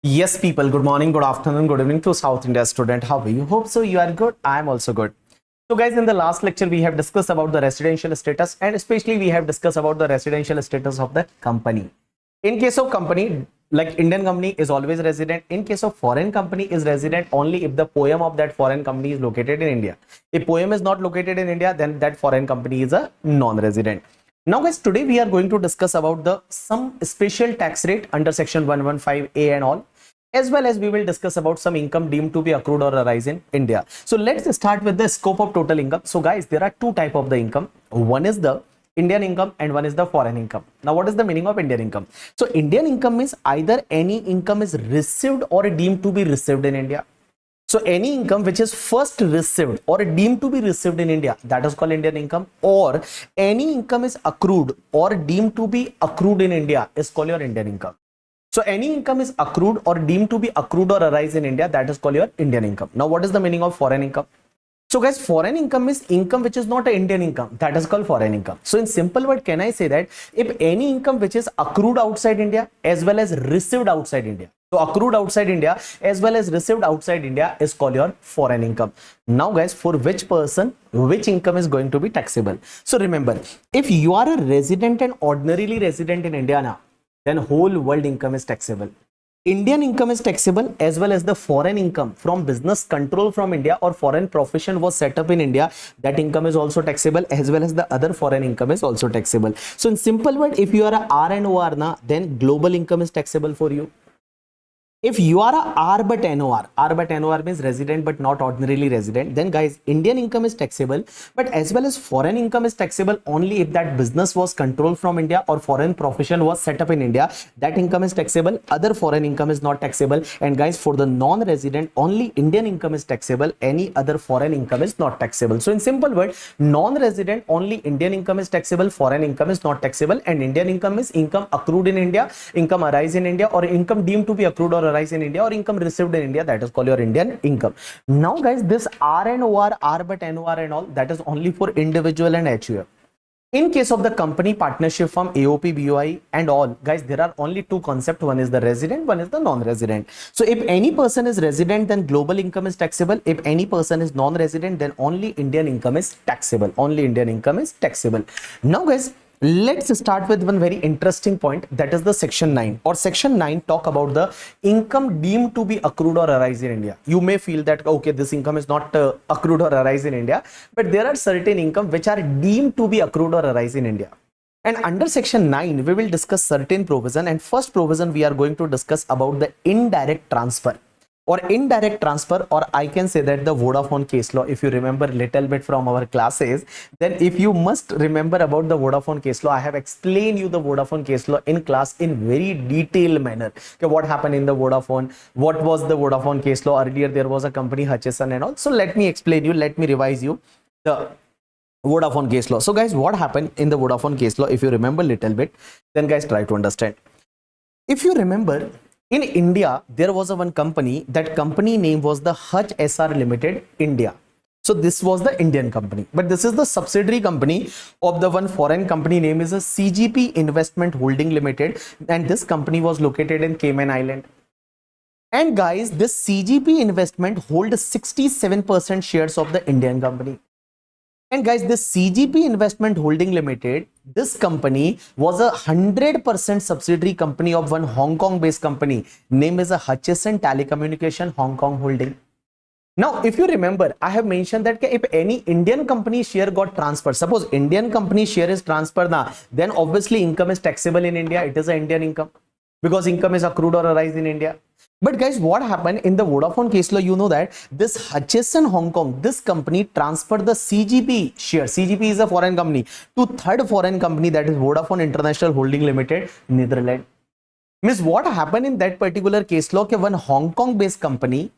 Yes, people, good morning, good afternoon, good evening to South India student. How are you? Hope so you are good. I am also good. So guys, in the last lecture, we have discussed about the residential status and especially we have discussed about the residential status of the company. In case of company, like Indian company is always resident. In case of foreign company is resident only if the poem of that foreign company is located in India. If poem is not located in India, then that foreign company is a non-resident. Now guys, today we are going to discuss about the some special tax rate under section 115A and all, as well as we will discuss about some income deemed to be accrued or arise in India. So let's start with the scope of total income. So guys, there are two type of the income. One is the Indian income and one is the foreign income. Now what is the meaning of Indian income? So Indian income means either any income is received or deemed to be received in India. So any income which is first received or deemed to be received in India, that is called Indian income, or any income is accrued or deemed to be accrued in India is called your Indian income. So any income is accrued or deemed to be accrued or arise in India, that is called your Indian income. Now what is the meaning of foreign income? So guys, foreign income is income which is not an Indian income, that is called foreign income. So in simple word, can I say that if any income which is accrued outside India as well as received outside India, so accrued outside India as well as received outside India is called your foreign income. Now guys, for which person, which income is going to be taxable? So remember, if you are a resident and ordinarily resident in India now, then whole world income is taxable. Indian income is taxable as well as the foreign income from business control from India or foreign profession was set up in India, that income is also taxable, as well as the other foreign income is also taxable. So in simple word, if you are a R and OR na, then global income is taxable for you. If you are a R but NOR means resident but not ordinarily resident, then guys, Indian income is taxable, but as well as foreign income is taxable only if that business was controlled from India or foreign profession was set up in India, that income is taxable. Other foreign income is not taxable. And guys, for the non-resident, only Indian income is taxable, any other foreign income is not taxable. So in simple word, non-resident, only Indian income is taxable, foreign income is not taxable, and Indian income is income accrued in India, income arise in India, or income deemed to be accrued or arise in India, or income received in India, that is called your Indian income. Now guys, this R and OR, R but NOR and all, that is only for individual and HUF. In case of the company, partnership firm, AOP, BOI and all, guys, there are only two concepts. One is the resident, one is the non-resident. So if any person is resident, then global income is taxable. If any person is non-resident, then only Indian income is taxable. Only Indian income is taxable. Now guys, let's start with one very interesting point, that is the section 9 or section 9 talk about the income deemed to be accrued or arise in India. You may feel that okay, this income is not accrued or arise in India, but there are certain income which are deemed to be accrued or arise in India. And under section 9 we will discuss certain provision, and first provision we are going to discuss about the indirect transfer or indirect transfer, or I can say that the Vodafone case law. If you remember little bit from our classes, then if you must remember about the Vodafone case law, I have explained you the Vodafone case law in class in very detailed manner. Okay, what happened in the Vodafone, what was the Vodafone case law? Earlier there was a company Hutchison and all. So let me explain you, let me revise you the Vodafone case law. So guys, what happened in the Vodafone case law? If you remember little bit, then guys try to understand. If you remember, in India, there was a one company, that company name was the Hutch SR Limited India. So this was the Indian company, but this is the subsidiary company of the one foreign company name is a CGP Investment Holding Limited, and this company was located in Cayman Island. And guys, this CGP Investment holds 67% shares of the Indian company. And guys, this CGP Investment Holding Limited, this company was a 100% subsidiary company of one Hong Kong based company. Name is a Hutchison Telecommunication Hong Kong Holding. Now, if you remember, I have mentioned that if any Indian company share got transferred, suppose Indian company share is transferred now, then obviously income is taxable in India. It is an Indian income because income is accrued or arise in India. But guys, what happened in the Vodafone case law? You know that this Hutchison Hong Kong, this company transferred the CGP share. CGP is a foreign company to third foreign company, that is Vodafone International Holding Limited, Netherlands. Means what happened in that particular case law? Okay, one Hong Kong based company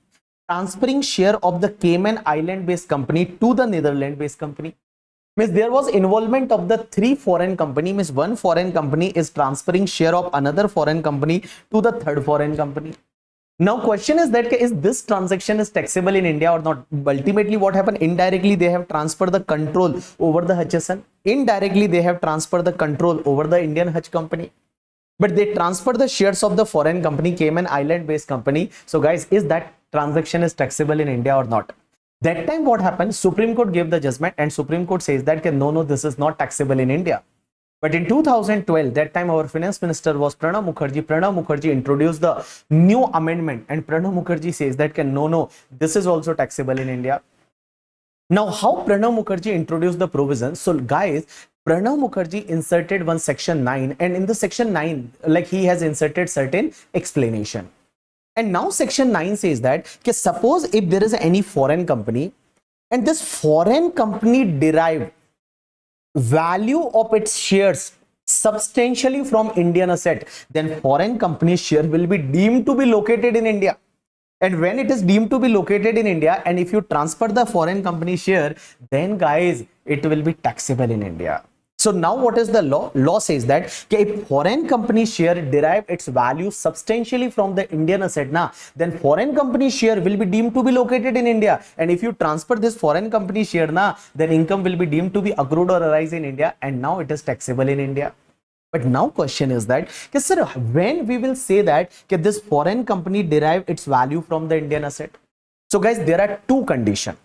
transferring share of the Cayman Island based company to the Netherlands based company. Means there was involvement of the three foreign company. Means one foreign company is transferring share of another foreign company to the third foreign company. Now question is that is this transaction is taxable in India or not? Ultimately what happened? Indirectly they have transferred the control over the Hutchison. Indirectly they have transferred the control over the Indian Hutch company. but they transfer the shares of the foreign company, Cayman Island based company. So guys, is that transaction is taxable in India or not? That time what happened, Supreme Court gave the judgment and Supreme Court says that no, this is not taxable in India. But in 2012, that time our finance minister was Pranab Mukherjee. Pranab Mukherjee introduced the new amendment and Pranab Mukherjee says that no, this is also taxable in India. Now, how Pranab Mukherjee introduced the provision? So guys, Pranab Mukherjee inserted one section 9, and in the section 9, like he has inserted certain explanation. And now section 9 says that suppose if there is any foreign company and this foreign company derived value of its shares substantially from Indian asset, then foreign company share will be deemed to be located in India. And when it is deemed to be located in India, and if you transfer the foreign company share, then guys, it will be taxable in India. So now what is the law? Law says that if foreign company share derive its value substantially from the Indian asset, then foreign company share will be deemed to be located in India. And if you transfer this foreign company share, then income will be deemed to be accrued or arise in India, and now it is taxable in India. But now question is that, sir, when we will say that this foreign company derive its value from the Indian asset? So guys, there are two conditions.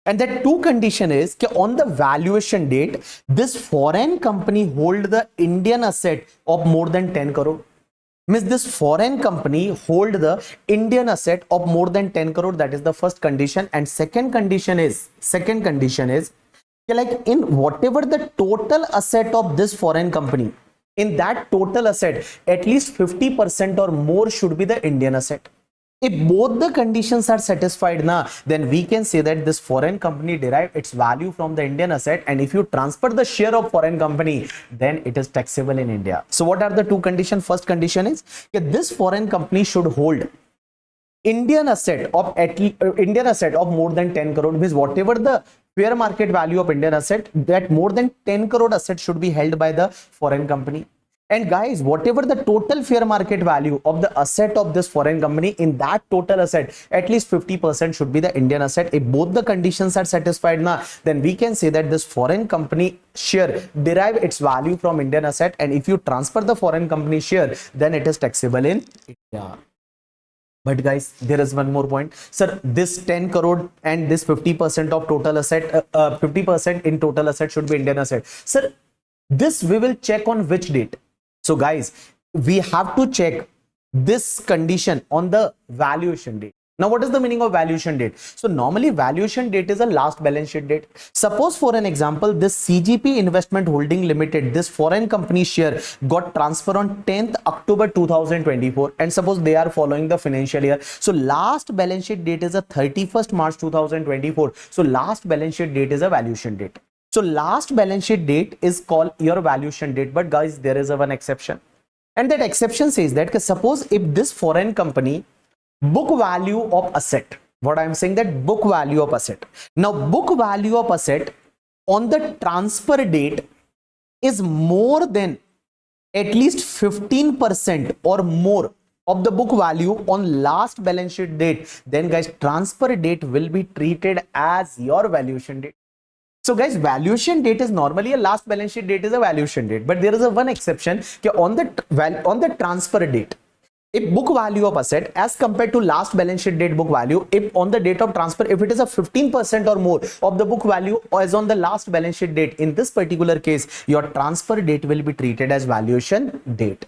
And that two condition is on the valuation date, this foreign company hold the Indian asset of more than 10 crore. Means this foreign company hold the Indian asset of more than 10 crore. That is the first condition. And second condition is like in whatever the total asset of this foreign company, in that total asset, at least 50% or more should be the Indian asset. If both the conditions are satisfied, then we can say that this foreign company derive its value from the Indian asset, and if you transfer the share of foreign company, then it is taxable in India. So what are the two conditions? First condition is that this foreign company should hold Indian asset of more than 10 crore, means whatever the fair market value of Indian asset, that more than 10 crore asset should be held by the foreign company. And guys, whatever the total fair market value of the asset of this foreign company, in that total asset, at least 50% should be the Indian asset. If both the conditions are satisfied, then we can say that this foreign company share derive its value from Indian asset, and if you transfer the foreign company share, then it is taxable in India. But guys, there is one more point. Sir, this 10 crore and this 50% of total asset, 50% in total asset should be Indian asset. Sir, this we will check on which date? So guys, we have to check this condition on the valuation date. Now, what is the meaning of valuation date? So normally valuation date is a last balance sheet date. Suppose for an example, this CGP Investment Holding Limited, this foreign company share got transferred on 10th October 2024, and suppose they are following the financial year. So last balance sheet date is a 31st March 2024. So last balance sheet date is a valuation date. So last balance sheet date is called your valuation date. But guys, there is a one exception. And that exception says that suppose if this foreign company book value of asset, what I am saying that book value of asset. Now book value of asset on the transfer date is more than at least 15% or more of the book value on last balance sheet date, then guys, transfer date will be treated as your valuation date. So guys, valuation date is normally a last balance sheet date is a valuation date, but there is a one exception on the transfer date. If book value of asset as compared to last balance sheet date book value, if on the date of transfer, if it is a 15% or more of the book value as on the last balance sheet date, in this particular case, your transfer date will be treated as valuation date.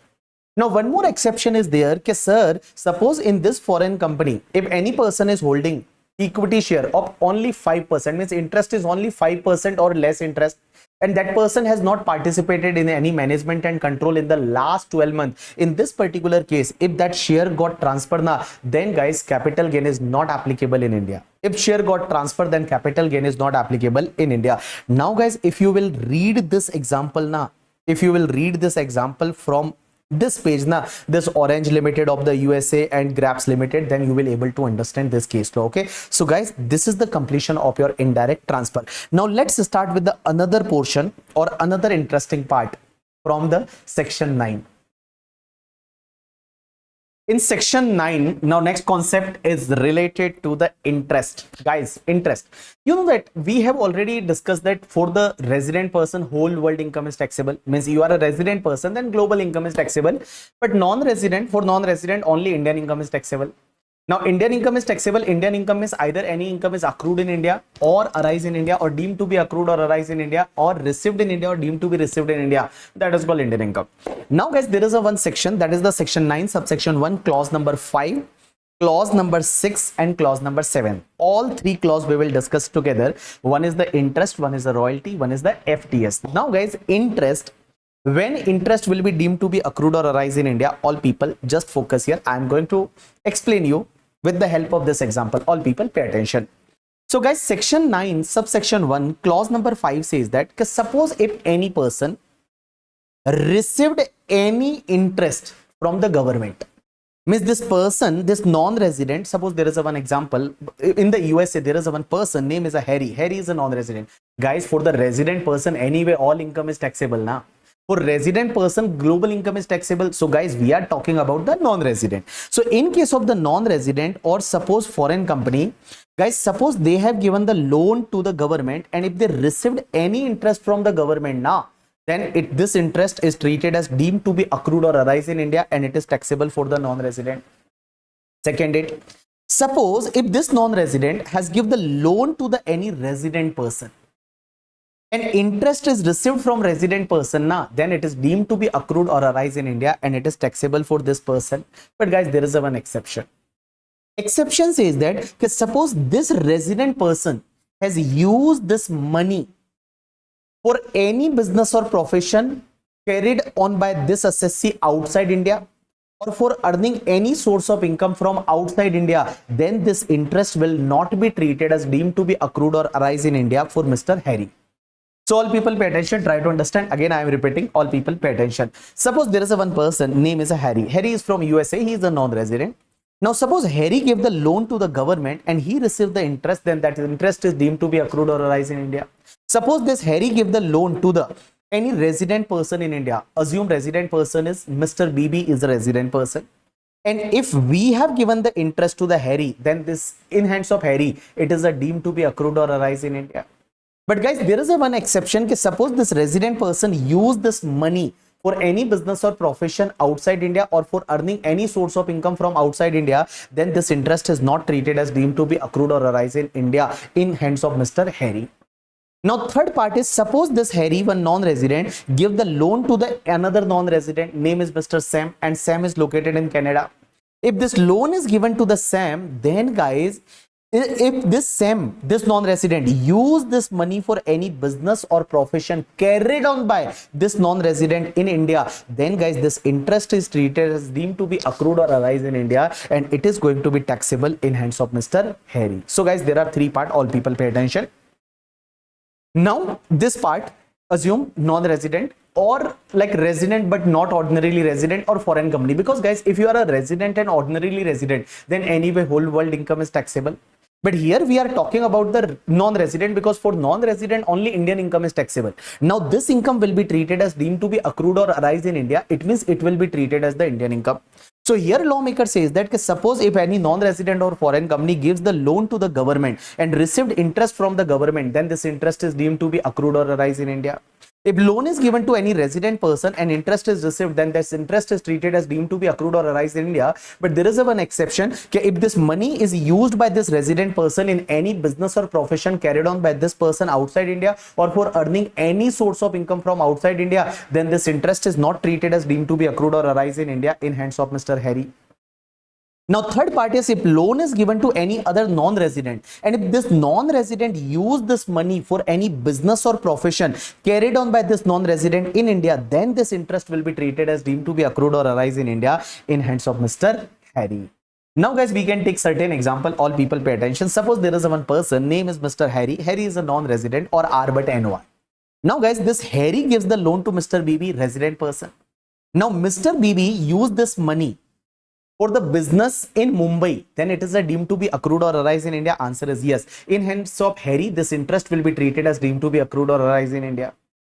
Now, one more exception is there, sir, suppose in this foreign company, if any person is holding equity share of only 5%, means interest is only 5% or less interest, and that person has not participated in any management and control in the last 12 months. In this particular case, if that share got transferred, then guys, capital gain is not applicable in India. If share got transferred, then capital gain is not applicable in India. Now guys, if you will read this example from this page, this Orange Limited of the USA and Grabs Limited, then you will able to understand this case law. Okay, so guys, this is the completion of your indirect transfer. Now let's start with the another portion or another interesting part from the section 9. In section 9, now next concept is related to the interest. Guys, interest. You know that we have already discussed that for the resident person, whole world income is taxable. Means you are a resident person, then global income is taxable. But non-resident, for non-resident, only Indian income is taxable. Now, Indian income is taxable. Indian income is either any income is accrued in India or arise in India or deemed to be accrued or arise in India or received in India or deemed to be received in India. That is called Indian income. Now, guys, there is a one section, that is the section 9, subsection 1, clause number 5, clause number 6 and clause number 7. All three clause we will discuss together. One is the interest, one is the royalty, one is the FTS. Now, guys, interest. When interest will be deemed to be accrued or arise in India, all people just focus here. I am going to explain you with the help of this example. All people pay attention. So guys, section 9, subsection 1, clause number 5 says that suppose if any person received any interest from the government, means this person, this non-resident, suppose there is a one example in the USA, there is a one person name is a Harry. Harry is a non-resident. Guys, for the resident person, anyway, all income is taxable now. For resident person, global income is taxable. So guys, we are talking about the non-resident. So in case of the non-resident or suppose foreign company, guys, suppose they have given the loan to the government and if they received any interest from the government now, then this interest is treated as deemed to be accrued or arise in India and it is taxable for the non-resident. Second it, suppose if this non-resident has given the loan to the any resident person, and interest is received from resident person now, then it is deemed to be accrued or arise in India and it is taxable for this person. But guys, there is a one exception. Exception says that suppose this resident person has used this money for any business or profession carried on by this assessee outside India or for earning any source of income from outside India, then this interest will not be treated as deemed to be accrued or arise in India for Mr. Harry. So all people pay attention, try to understand. Again, I am repeating, all people pay attention. Suppose there is a one person, name is a Harry. Harry is from USA, he is a non-resident. Now suppose Harry gave the loan to the government and he received the interest, then that interest is deemed to be accrued or arise in India. Suppose this Harry gave the loan to the any resident person in India. Assume resident person is Mr. BB is a resident person. And if we have given the interest to the Harry, then this in hands of Harry, it is a deemed to be accrued or arise in India. But guys, there is a one exception. Suppose this resident person used this money for any business or profession outside India or for earning any source of income from outside India, then this interest is not treated as deemed to be accrued or arise in India in hands of Mr. Harry. Now, third part is suppose this Harry, one non-resident, give the loan to the another non-resident, name is Mr. Sam, and Sam is located in Canada. If this loan is given to the Sam, then guys, if this Sam, this non-resident, use this money for any business or profession carried on by this non-resident in India, then guys, this interest is treated as deemed to be accrued or arise in India and it is going to be taxable in hands of Mr. Harry. So guys, there are three parts, all people pay attention. Now this part, assume non-resident or like resident but not ordinarily resident or foreign company, because guys, if you are a resident and ordinarily resident, then anyway whole world income is taxable. But here we are talking about the non-resident, because for non-resident only Indian income is taxable. Now this income will be treated as deemed to be accrued or arise in India. It means it will be treated as the Indian income. So here lawmaker says that suppose if any non-resident or foreign company gives the loan to the government and received interest from the government, then this interest is deemed to be accrued or arise in India. If loan is given to any resident person and interest is received, then this interest is treated as deemed to be accrued or arise in India. But there is one exception. If this money is used by this resident person in any business or profession carried on by this person outside India or for earning any source of income from outside India, then this interest is not treated as deemed to be accrued or arise in India in hands of Mr. Harry. Now third part is if loan is given to any other non-resident and if this non-resident used this money for any business or profession carried on by this non-resident in India, then this interest will be treated as deemed to be accrued or arise in India in hands of Mr. Harry. Now guys, we can take certain example, all people pay attention. Suppose there is a one person, name is Mr. Harry. Harry is a non-resident or R but NOI. Now guys, this Harry gives the loan to Mr. BB, resident person. Now Mr. BB used this money for the business in Mumbai, then it is a deemed to be accrued or arise in India. Answer is yes. In hands of Harry, this interest will be treated as deemed to be accrued or arise in India.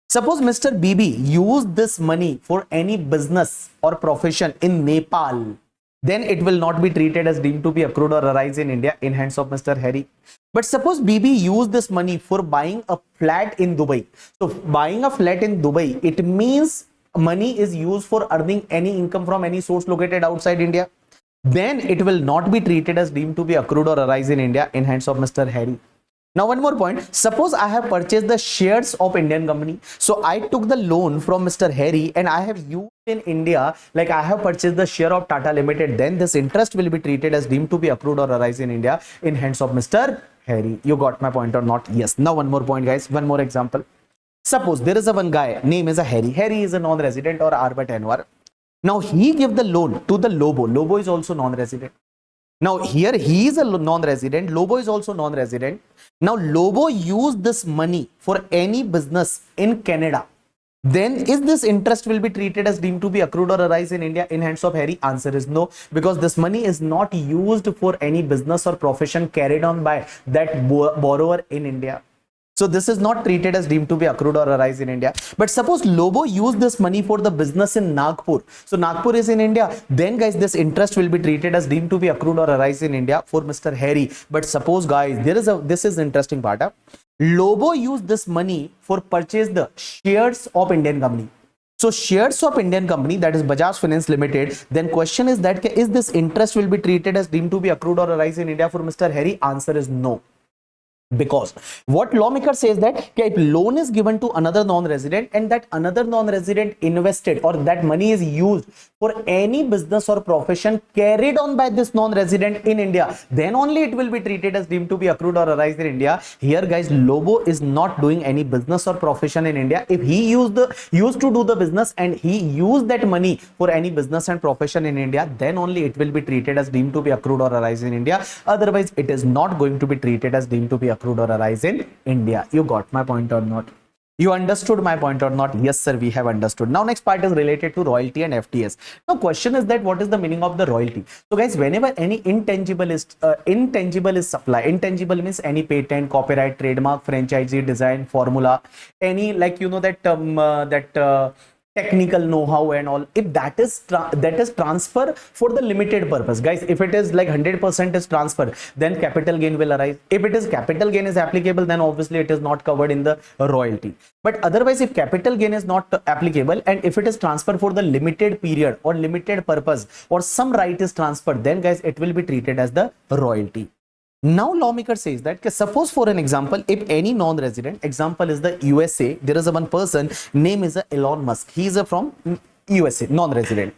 Suppose Mr. BB used this money for any business or profession in Nepal. then it will not be treated as deemed to be accrued or arise in India in hands of Mr. Harry. But suppose BB used this money for buying a flat in Dubai. So buying a flat in Dubai, it means money is used for earning any income from any source located outside India. Then it will not be treated as deemed to be accrued or arise in India in hands of Mr. Harry. Now, one more point. Suppose I have purchased the shares of Indian company. So I took the loan from Mr. Harry and I have used in India, like I have purchased the share of Tata Limited. Then this interest will be treated as deemed to be accrued or arise in India in hands of Mr. Harry. You got my point or not? Yes. Now, one more point, guys. One more example. Suppose there is a one guy, name is a Harry. Harry is a non-resident or R by tenure. Now he give the loan to the Lobo. Lobo is also non-resident. Now here he is a non-resident. Lobo is also non-resident. Now Lobo used this money for any business in Canada. Then is this interest will be treated as deemed to be accrued or arise in India in hands of Harry? Answer is no, because this money is not used for any business or profession carried on by that borrower in India. So this is not treated as deemed to be accrued or arise in India. But suppose Lobo used this money for the business in Nagpur. So Nagpur is in India. Then guys, this interest will be treated as deemed to be accrued or arise in India for Mr. Harry. But suppose guys, this is interesting part. Lobo used this money for purchase the shares of Indian company. So shares of Indian company, that is Bajaj Finance Limited. Then question is that is this interest will be treated as deemed to be accrued or arise in India for Mr. Harry? Answer is no. Because what lawmaker says that if loan is given to another non-resident and that another non-resident invested or that money is used for any business or profession carried on by this non-resident in India, then only it will be treated as deemed to be accrued or arise in India. Here guys, Lobo is not doing any business or profession in India. If he used to do the business and he used that money for any business and profession in India, then only it will be treated as deemed to be accrued or arise in India. Otherwise, it is not going to be treated as deemed to be accrued or arise in India. You got my point or not? You understood my point or not? Yes, sir, we have understood. Now, next part is related to royalty and FTS. Now, question is that what is the meaning of the royalty? So, guys, whenever any intangible is supplied, intangible means any patent, copyright, trademark, franchisee, design, formula, any like technical know-how and all, if that is transfer for the limited purpose, guys, if it is like 100% is transfer, then capital gain will arise. If it is capital gain is applicable, then obviously it is not covered in the royalty. But otherwise, if capital gain is not applicable and if it is transferred for the limited period or limited purpose or some right is transferred, then guys, it will be treated as the royalty. Now lawmaker says that suppose for an example, if any non-resident, example is the USA, there is a one person, name is Elon Musk. He is from USA, non-resident.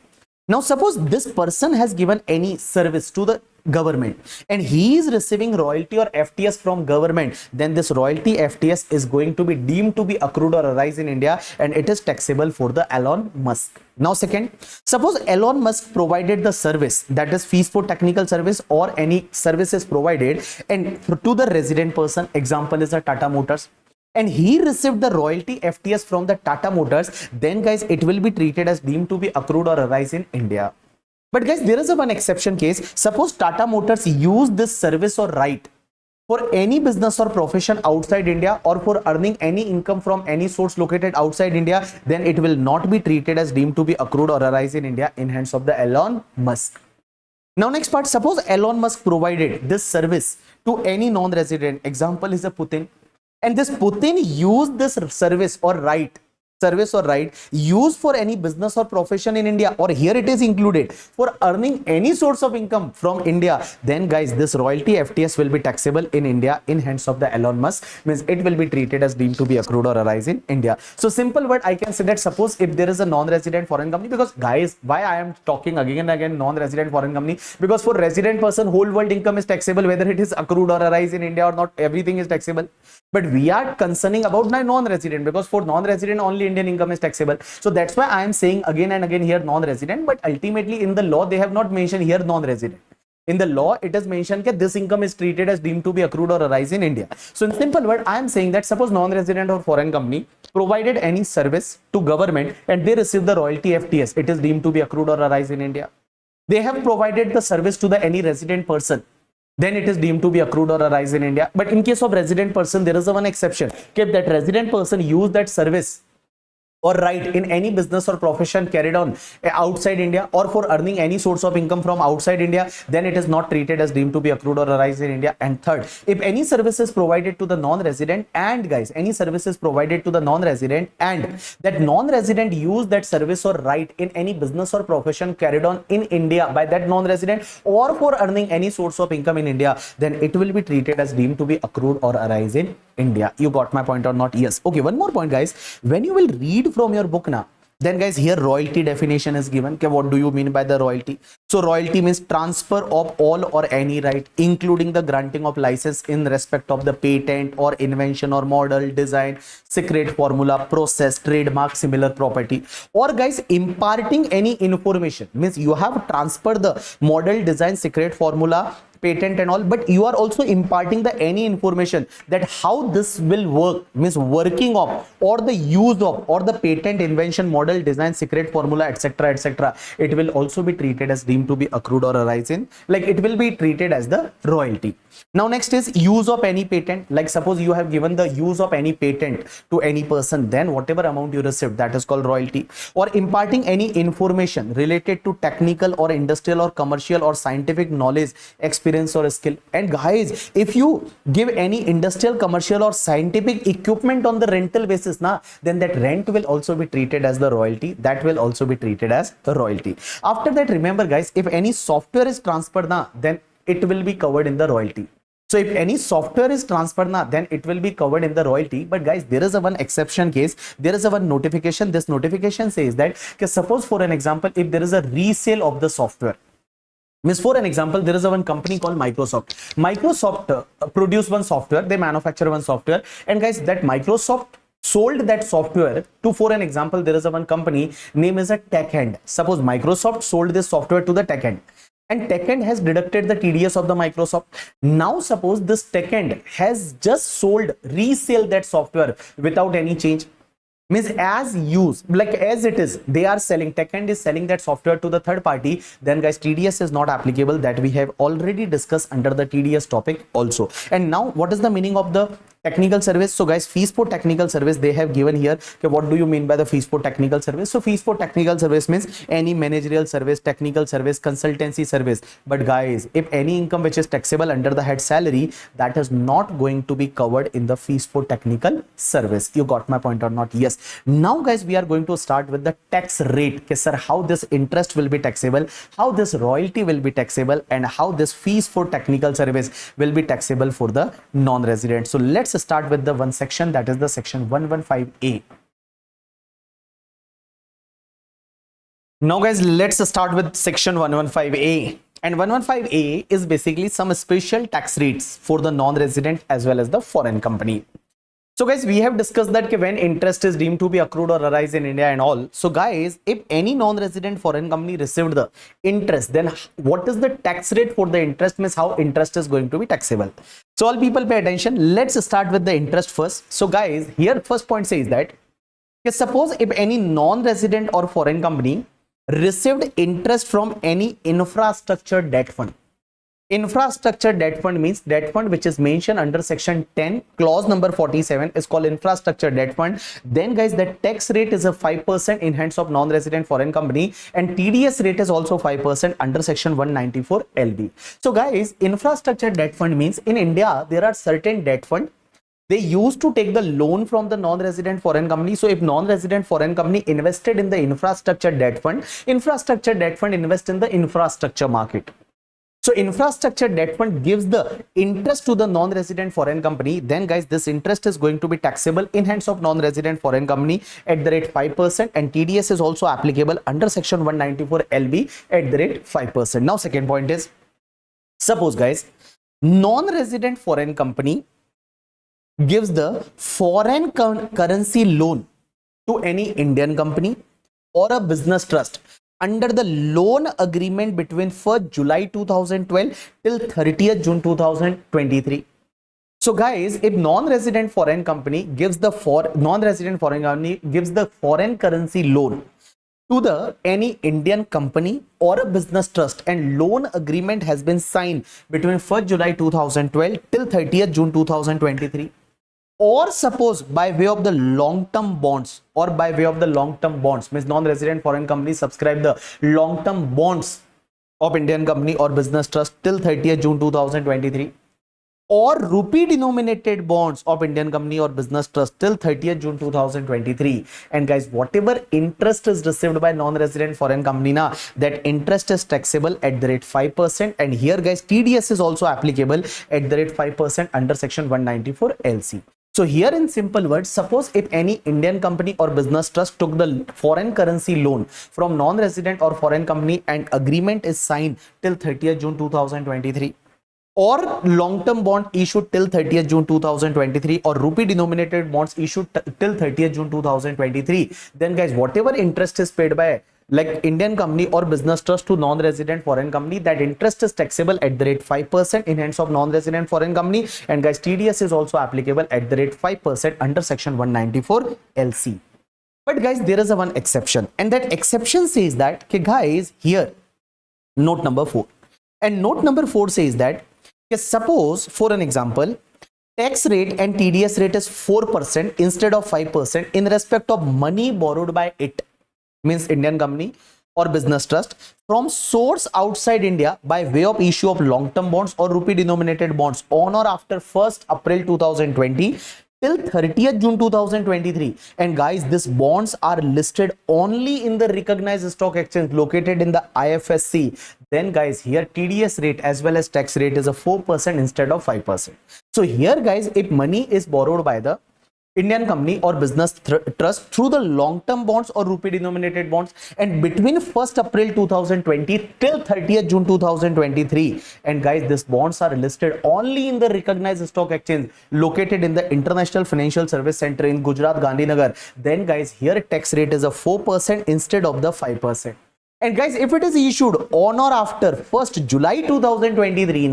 Now suppose this person has given any service to the government and he is receiving royalty or FTS from government, then this royalty FTS is going to be deemed to be accrued or arise in India and it is taxable for the Elon Musk. Now second, suppose Elon Musk provided the service, that is fees for technical service or any services provided, and to the resident person, example is a Tata Motors, and he received the royalty FTS from the Tata Motors, then guys, it will be treated as deemed to be accrued or arise in India. But guys, there is a one exception case. Suppose Tata Motors use this service or right for any business or profession outside India or for earning any income from any source located outside India, then it will not be treated as deemed to be accrued or arise in India in hands of the Elon Musk. Now next part, suppose Elon Musk provided this service to any non-resident, example is a Putin, and this Putin used this service or right used for any business or profession in India, or here it is included for earning any source of income from India, then guys, this royalty FTS will be taxable in India in hands of the Elon Musk, means it will be treated as deemed to be accrued or arise in India. So simple word, I can say that suppose if there is a non-resident foreign company, because guys, why I am talking again and again non-resident foreign company, because for resident person whole world income is taxable, whether it is accrued or arise in India or not, everything is taxable. But we are concerning about non-resident, because for non-resident only Indian income is taxable. So that's why I am saying again and again here non-resident, but ultimately in the law they have not mentioned here non-resident. In the law it is mentioned that this income is treated as deemed to be accrued or arise in India. So in simple word, I am saying that suppose non-resident or foreign company provided any service to government and they receive the royalty FTS, it is deemed to be accrued or arise in India. They have provided the service to the any resident person, then it is deemed to be accrued or arise in India. But in case of resident person, there is a one exception. If that resident person use that service or right in any business or profession carried on outside India, or for earning any source of income from outside India, then it is not treated as deemed to be accrued or arise in India. And third, if any services provided to the non-resident, and guys, any services provided to the non-resident and that non-resident use that service or right in any business or profession carried on in India by that non-resident, or for earning any source of income in India, then it will be treated as deemed to be accrued or arise in India. You got my point or not? Yes. Okay, one more point, guys. When you will read from your book now, then guys, here royalty definition is given. Okay, what do you mean by the royalty? So royalty means transfer of all or any right, including the granting of license in respect of the patent or invention or model, design, secret formula, process, trademark, similar property, or guys, imparting any information means you have transferred the model, design, secret formula, patent and all, but you are also imparting the any information that how this will work, means working of or the use of or the patent, invention, model, design, secret formula, etc, etc. It will also be treated as deemed to be accrued or arise in, like it will be treated as the royalty. Now next is use of any patent. Like suppose you have given the use of any patent to any person, then whatever amount you received, that is called royalty. Or imparting any information related to technical or industrial or commercial or scientific knowledge, experience or skill. And guys, if you give any industrial, commercial or scientific equipment on the rental basis, then that rent will also be treated as the royalty. That will also be treated as the royalty. After that, remember guys, if any software is transferred, then it will be covered in the royalty. So if any software is transferred, then it will be covered in the royalty. But guys, there is a one exception case. There is a one notification. This notification says that, suppose for an example, if there is a resale of the software, means for an example, there is a one company called Microsoft. Microsoft produce one software, they manufacture one software, and guys, that Microsoft sold that software to, for an example, there is a one company name is a TechEnd. Suppose Microsoft sold this software to the TechEnd, and TechEnd has deducted the TDS of the Microsoft. Now suppose this TechEnd has just sold, resale that software without any change. Means as use, like as it is, they are selling, TechEnd is selling that software to the third party, then guys, TDS is not applicable. That we have already discussed under the TDS topic also. And now what is the meaning of the technical service? So guys, fees for technical service they have given here. Okay, what do you mean by the fees for technical service? So fees for technical service means any managerial service, technical service, consultancy service. But guys, if any income which is taxable under the head salary, that is not going to be covered in the fees for technical service. You got my point or not? Yes. Now guys, we are going to start with the tax rate. Okay, sir, how this interest will be taxable, how this royalty will be taxable, and how this fees for technical service will be taxable for the non-resident. So let's start with the one section, that is the section 115A. Now guys, let's start with section 115A. And 115A is basically some special tax rates for the non-resident as well as the foreign company. So guys, we have discussed that when interest is deemed to be accrued or arise in India and all. So guys, if any non-resident foreign company received the interest, then what is the tax rate for the interest, means how interest is going to be taxable. So all people pay attention. Let's start with the interest first. So guys, here first point says that, suppose if any non-resident or foreign company received interest from any infrastructure debt fund. Infrastructure debt fund means debt fund which is mentioned under section 10 clause number 47 is called infrastructure debt fund. Then guys, the tax rate is a 5% in hands of non-resident foreign company, and TDS rate is also 5% under section 194 LB. So guys, infrastructure debt fund means in India there are certain debt fund. They used to take the loan from the non-resident foreign company. So if non-resident foreign company invested in the infrastructure debt fund invest in the infrastructure market. So infrastructure debt fund gives the interest to the non-resident foreign company. Then guys, this interest is going to be taxable in hands of non-resident foreign company at the rate 5%, and TDS is also applicable under section 194 LB at the rate 5%. Now second point is, suppose guys, non-resident foreign company gives the foreign currency loan to any Indian company or a business trust under the loan agreement between 1st July 2012 till 30th June 2023. So guys, if non-resident foreign company gives the foreign currency loan to the any Indian company or a business trust, and loan agreement has been signed between 1st July 2012 till 30th June 2023. or suppose by way of the long-term bonds, or by way of the long-term bonds means non-resident foreign company subscribe the long-term bonds of Indian company or business trust till 30th June 2023, or rupee denominated bonds of Indian company or business trust till 30th June 2023. And guys, whatever interest is received by non-resident foreign company na, that interest is taxable at the rate 5%. And here guys, TDS is also applicable at the rate 5% under section 194 LC. So here in simple words, suppose if any Indian company or business trust took the foreign currency loan from non-resident or foreign company and agreement is signed till 30th June 2023, or long-term bond issued till 30th June 2023, or rupee denominated bonds issued till 30th June 2023, then guys, whatever interest is paid by like Indian company or business trust to non-resident foreign company, that interest is taxable at the rate 5% in hands of non-resident foreign company. And guys, TDS is also applicable at the rate 5% under section 194 LC. But guys, there is a one exception, and that exception says that, okay, guys, here note number 4, and note number 4 says that, suppose for an example, tax rate and TDS rate is 4% instead of 5% in respect of money borrowed by it, means Indian company or business trust, from source outside India by way of issue of long-term bonds or rupee denominated bonds on or after 1st April 2020 till 30th June 2023. And guys, these bonds are listed only in the recognized stock exchange located in the IFSC. Then guys, here TDS rate as well as tax rate is a 4% instead of 5%. So here guys, if money is borrowed by the Indian company or business trust through the long-term bonds or rupee denominated bonds, and between 1st April 2020 till 30th June 2023, and guys, these bonds are listed only in the recognized stock exchange located in the International Financial Service Center in Gujarat, Gandhinagar, then guys, here tax rate is a 4% instead of the 5%. And guys, if it is issued on or after 1st July 2023,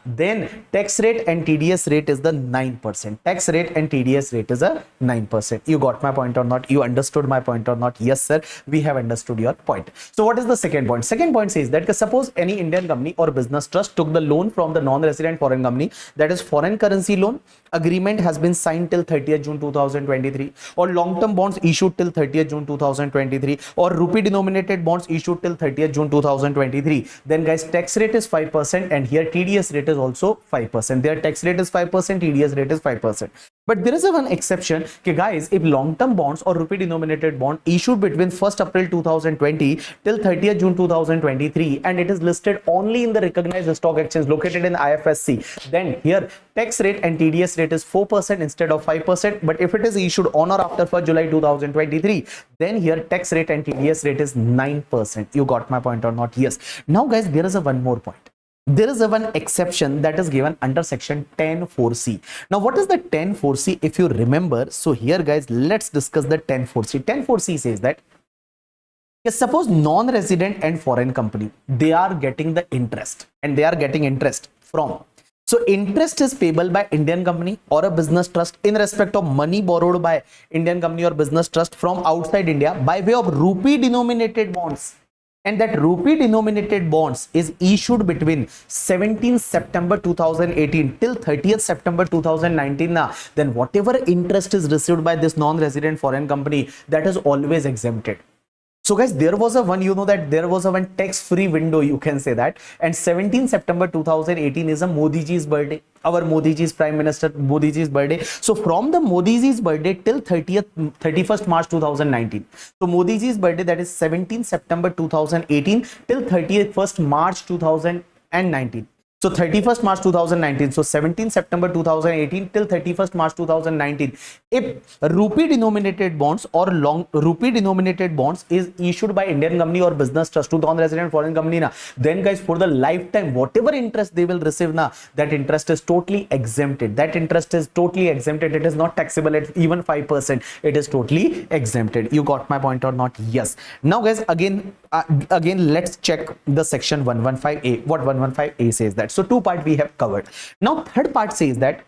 then tax rate and TDS rate is the 9%. Tax rate and TDS rate is a 9%. You got my point or not? You understood my point or not? Yes, sir. We have understood your point. So what is the second point? Second point says that suppose any Indian company or business trust took the loan from the non-resident foreign company, that is foreign currency loan, agreement has been signed till 30th June 2023, or long-term bonds issued till 30th June 2023, or rupee denominated bonds issued till 30th June 2023, then guys, tax rate is 5% and here TDS rate is also 5%. Their tax rate is 5%, TDS rate is 5%. But there is a one exception, okay, guys, if long-term bonds or rupee denominated bond issued between 1st April 2020 till 30th June 2023 and it is listed only in the recognized stock exchange located in IFSC, then here tax rate and TDS rate is 4% instead of 5%. But if it is issued on or after 1st July 2023, then here tax rate and TDS rate is 9%. You got my point or not? Yes. Now guys, there is a one more point. There is a one exception that is given under section 10(4)(c). Now what is the 10(4)(c) if you remember? So here guys, let's discuss the 10(4)(c). 10(4)(c) says that, yes, suppose non-resident and foreign company, they are getting the interest and they are getting interest from, so interest is payable by Indian company or a business trust in respect of money borrowed by Indian company or business trust from outside India by way of rupee denominated bonds. And that rupee denominated bonds is issued between 17 September 2018 till 30th September 2019. Then whatever interest is received by this non-resident foreign company, that is always exempted. So guys, there was a one, you know that there was a one tax-free window, you can say that. And 17 September 2018 is a Modi ji's birthday, our Modi ji's Prime Minister Modi ji's birthday. So from the Modi ji's birthday till 31st March 2019. So Modi ji's birthday, that is 17 September 2018 till 31st March 2019. So 31st March 2019, so 17 September 2018 till 31st March 2019, if rupee denominated bonds or long rupee denominated bonds is issued by Indian company or business trust to non-resident foreign company, then guys, for the lifetime, whatever interest they will receive, that interest is totally exempted. That interest is totally exempted. It is not taxable at even 5%. It is totally exempted. You got my point or not? Yes. Now guys, again let's check the section 115A. What 115A says that. So two part we have covered. Now third part says that,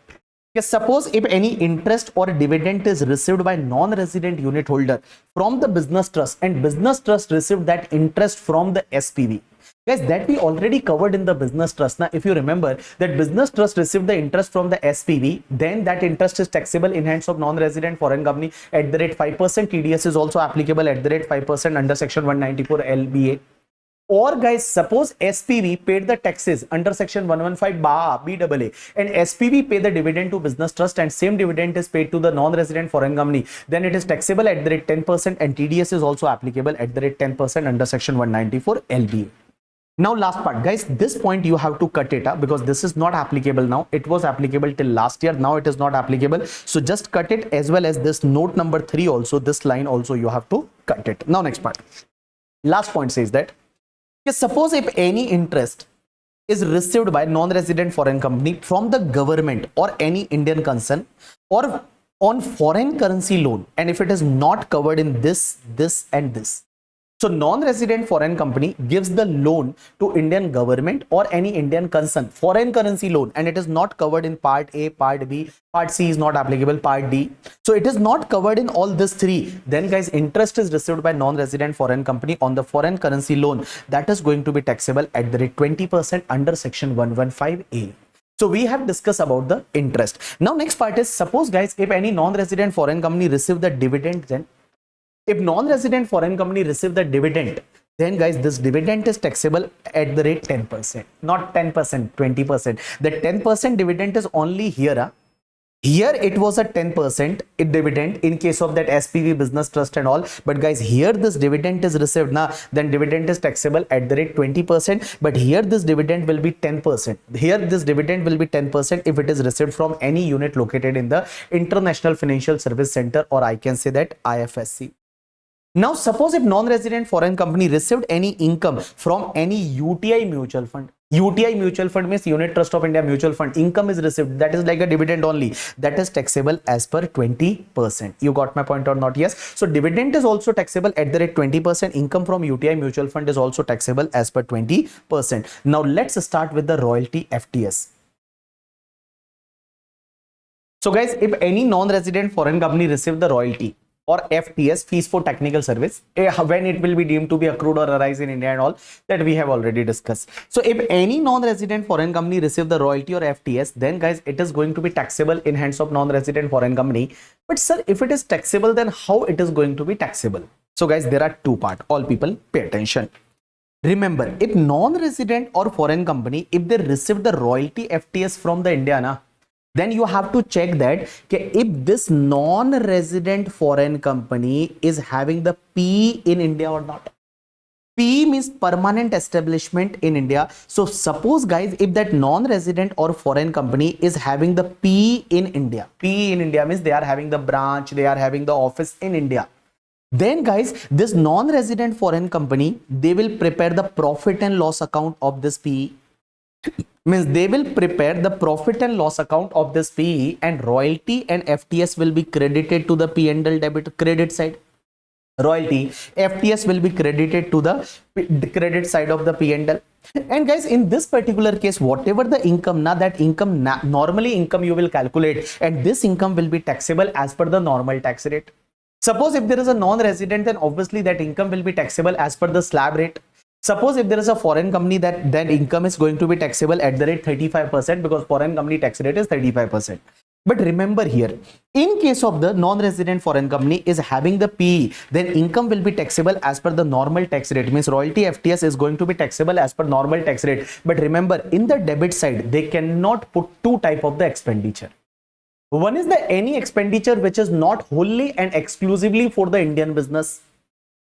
yes, suppose if any interest or dividend is received by non-resident unit holder from the business trust and business trust received that interest from the SPV, Guys, that we already covered in the business trust. Now, if you remember that business trust received the interest from the SPV, then that interest is taxable in hands of non-resident foreign company at the rate 5%. TDS is also applicable at the rate 5% under section 194 LBA. Or guys, suppose SPV paid the taxes under section 115 BAA and SPV pay the dividend to business trust and same dividend is paid to the non-resident foreign company, then it is taxable at the rate 10% and TDS is also applicable at the rate 10% under section 194 LBA. Now last part, guys, this point you have to cut it up because this is not applicable now. It was applicable till last year. Now it is not applicable. So just cut it, as well as this note number 3 also, this line also you have to cut it. Now next part. Last point says that suppose if any interest is received by non-resident foreign company from the government or any Indian concern or on foreign currency loan, and if it is not covered in this and this. So non-resident foreign company gives the loan to Indian government or any Indian concern, foreign currency loan, and it is not covered in part A, part B, part C is not applicable, part D. So it is not covered in all these three. Then guys, interest is received by non-resident foreign company on the foreign currency loan. That is going to be taxable at the rate 20% under section 115A. So we have discussed about the interest. Now next part is, suppose guys, if any non-resident foreign company receive the dividend, then if non-resident foreign company receive the dividend, then guys, this dividend is taxable at the rate 10%, not 10%, 20%. The 10% dividend is only here. Here it was a 10% dividend in case of that SPV business trust and all. But guys, here this dividend is received now, then dividend is taxable at the rate 20%. But here this dividend will be 10%. Here this dividend will be 10% if it is received from any unit located in the International Financial Service Center, or I can say that IFSC. Now, suppose if non-resident foreign company received any income from any UTI mutual fund. UTI mutual fund means Unit Trust of India mutual fund. Income is received, that is like a dividend only. That is taxable as per 20%. You got my point or not? Yes. So dividend is also taxable at the rate 20%. Income from UTI mutual fund is also taxable as per 20%. Now let's start with the royalty FTS. So guys, if any non-resident foreign company receive the royalty or FTS, fees for technical service, when it will be deemed to be accrued or arise in India and all, that we have already discussed. So if any non-resident foreign company receive the royalty or FTS, then guys, it is going to be taxable in hands of non-resident foreign company. But sir, if it is taxable, then how it is going to be taxable? So guys, there are two parts. All people pay attention. Remember, if non-resident or foreign company, if they receive the royalty FTS from the India, then you have to check that if this non-resident foreign company is having the P in India or not. P means permanent establishment in India. So suppose guys, if that non-resident or foreign company is having the P in India, P in India means they are having the branch, they are having the office in India. Then guys, this non-resident foreign company, they will prepare the profit and loss account of this P. Means they will prepare the profit and loss account of this PE, and royalty and FTS will be credited to the P&L debit credit side. Royalty, FTS will be credited to the credit side of the P&L. And guys, in this particular case, whatever the income, that income, normally income you will calculate, and this income will be taxable as per the normal tax rate. Suppose if there is a non-resident, then obviously that income will be taxable as per the slab rate. Suppose if there is a foreign company, that income is going to be taxable at the rate 35% because foreign company tax rate is 35%. But remember here, in case of the non-resident foreign company is having the PE, then income will be taxable as per the normal tax rate. Means royalty FTS is going to be taxable as per normal tax rate. But remember, in the debit side, they cannot put two type of the expenditure. One is the any expenditure which is not wholly and exclusively for the Indian business.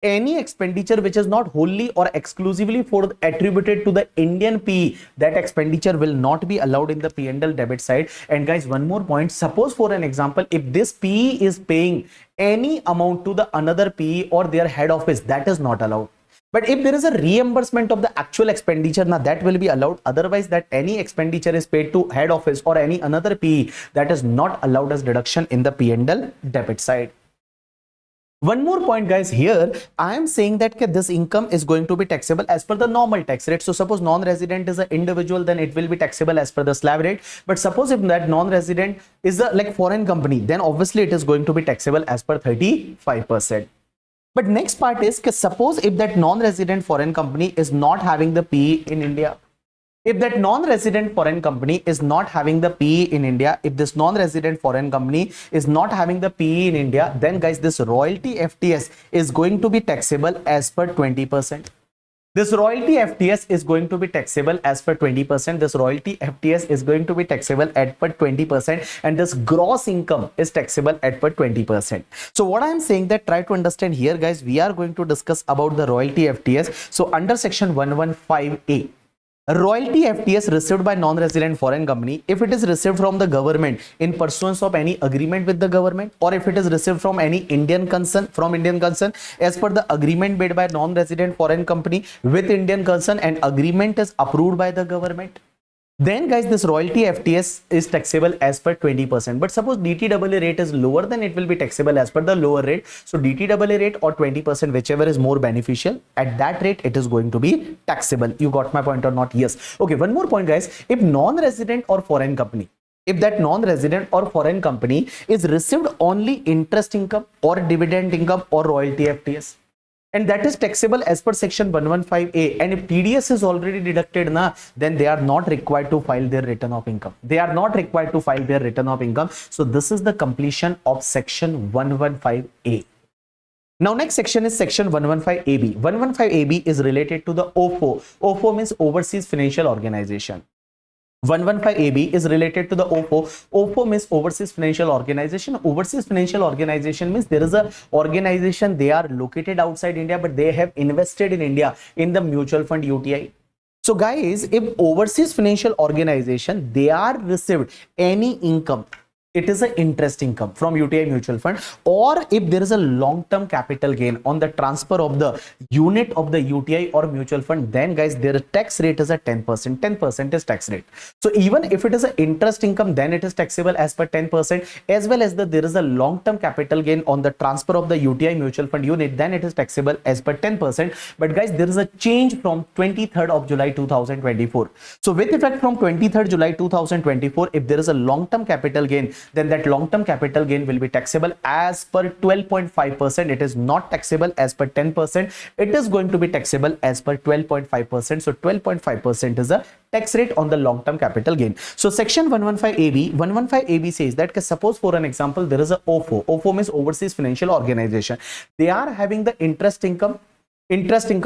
Any expenditure which is not wholly or exclusively for attributed to the Indian PE, that expenditure will not be allowed in the P&L debit side. And guys, one more point, suppose for an example, if this PE is paying any amount to the another PE or their head office, that is not allowed. But if there is a reimbursement of the actual expenditure, now that will be allowed. Otherwise, that any expenditure is paid to head office or any another PE, that is not allowed as deduction in the P&L debit side. One more point guys, here I am saying that this income is going to be taxable as per the normal tax rate. So suppose non-resident is an individual, then it will be taxable as per the slab rate. But suppose if that non-resident is a like foreign company, then obviously it is going to be taxable as per 35%. But next part is, suppose if that non-resident foreign company is not having the PE in India. If that non-resident foreign company is not having the PE in India, if this non-resident foreign company is not having the PE in India, then guys, this royalty FTS is going to be taxable as per 20%. This royalty FTS is going to be taxable as per 20%. This royalty FTS is going to be taxable at per 20%, and this gross income is taxable at per 20%. So what I am saying that try to understand here, guys, we are going to discuss about the royalty FTS. So under section 115A, royalty FTS received by non-resident foreign company, if it is received from the government in pursuance of any agreement with the government, or if it is received from any Indian concern, as per the agreement made by non-resident foreign company with Indian concern, and agreement is approved by the government, then guys, this royalty FTS is taxable as per 20%. But suppose DTAA rate is lower, then it will be taxable as per the lower rate. So DTAA rate or 20%, whichever is more beneficial, at that rate it is going to be taxable. You got my point or not? Yes. Okay, one more point, guys. If non-resident or foreign company, if that non-resident or foreign company is received only interest income or dividend income or royalty FTS, and that is taxable as per section 115A, and if TDS is already deducted, then they are not required to file their return of income. They are not required to file their return of income. So this is the completion of section 115A. Now next section is section 115AB. 115AB is related to the OFO. OFO means Overseas Financial Organization. 115AB is related to the OFO. OFO means Overseas Financial Organization. Overseas Financial Organization means there is a organization, they are located outside India, but they have invested in India in the mutual fund UTI. So guys, if Overseas Financial Organization, they are received any income, it is an interest income from UTI mutual fund, or if there is a long-term capital gain on the transfer of the unit of the UTI or mutual fund, then guys, their tax rate is at 10%. 10% is tax rate. So even if it is an interest income, then it is taxable as per 10%, as well as there is a long-term capital gain on the transfer of the UTI mutual fund unit, then it is taxable as per 10%. But guys, there is a change from 23rd of July 2024. So with effect from 23rd July 2024, if there is a long-term capital gain, then that long-term capital gain will be taxable as per 12.5%. It is not taxable as per 10%. It is going to be taxable as per 12.5%. So 12.5% is a tax rate on the long-term capital gain. So section 115AB says that suppose for an example, there is a OFO. OFO means Overseas Financial Organization. They are having the interest income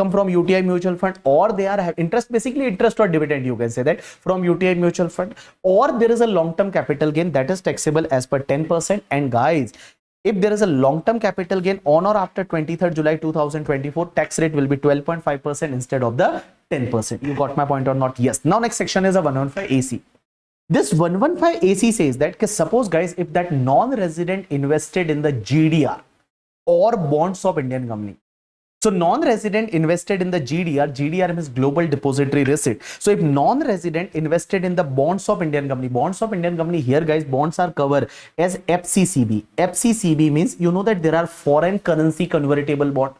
from UTI mutual fund, or they are interest, basically interest or dividend, you can say that, from UTI mutual fund, or there is a long-term capital gain that is taxable as per 10%. And guys, if there is a long-term capital gain on or after 23rd July 2024, tax rate will be 12.5% instead of the 10%. You got my point or not? Yes. Now next section is a 115AC. This 115AC says that suppose guys, if that non-resident invested in the GDR or bonds of Indian company. So non-resident invested in the GDR means Global Depository Receipt. So if non-resident invested in the bonds of Indian company, here guys, bonds are covered as FCCB. FCCB means, you know that there are foreign currency convertible bond.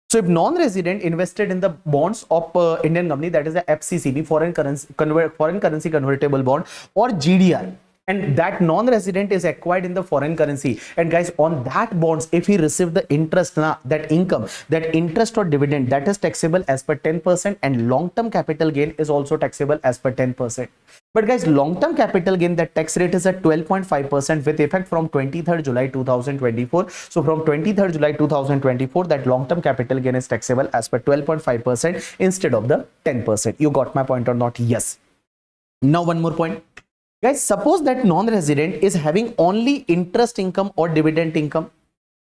So if non-resident invested in the bonds of Indian company, that is a FCCB, foreign currency convertible bond, or GDR, and that non-resident is acquired in the foreign currency, and guys, on that bonds, if he received the interest, that income, that interest or dividend, that is taxable as per 10%, and long-term capital gain is also taxable as per 10%. But guys, long-term capital gain, that tax rate is at 12.5% with effect from 23rd July 2024. So from 23rd July 2024, that long-term capital gain is taxable as per 12.5% instead of the 10%. You got my point or not? Yes. Now one more point. Guys, suppose that non-resident is having only interest income or dividend income,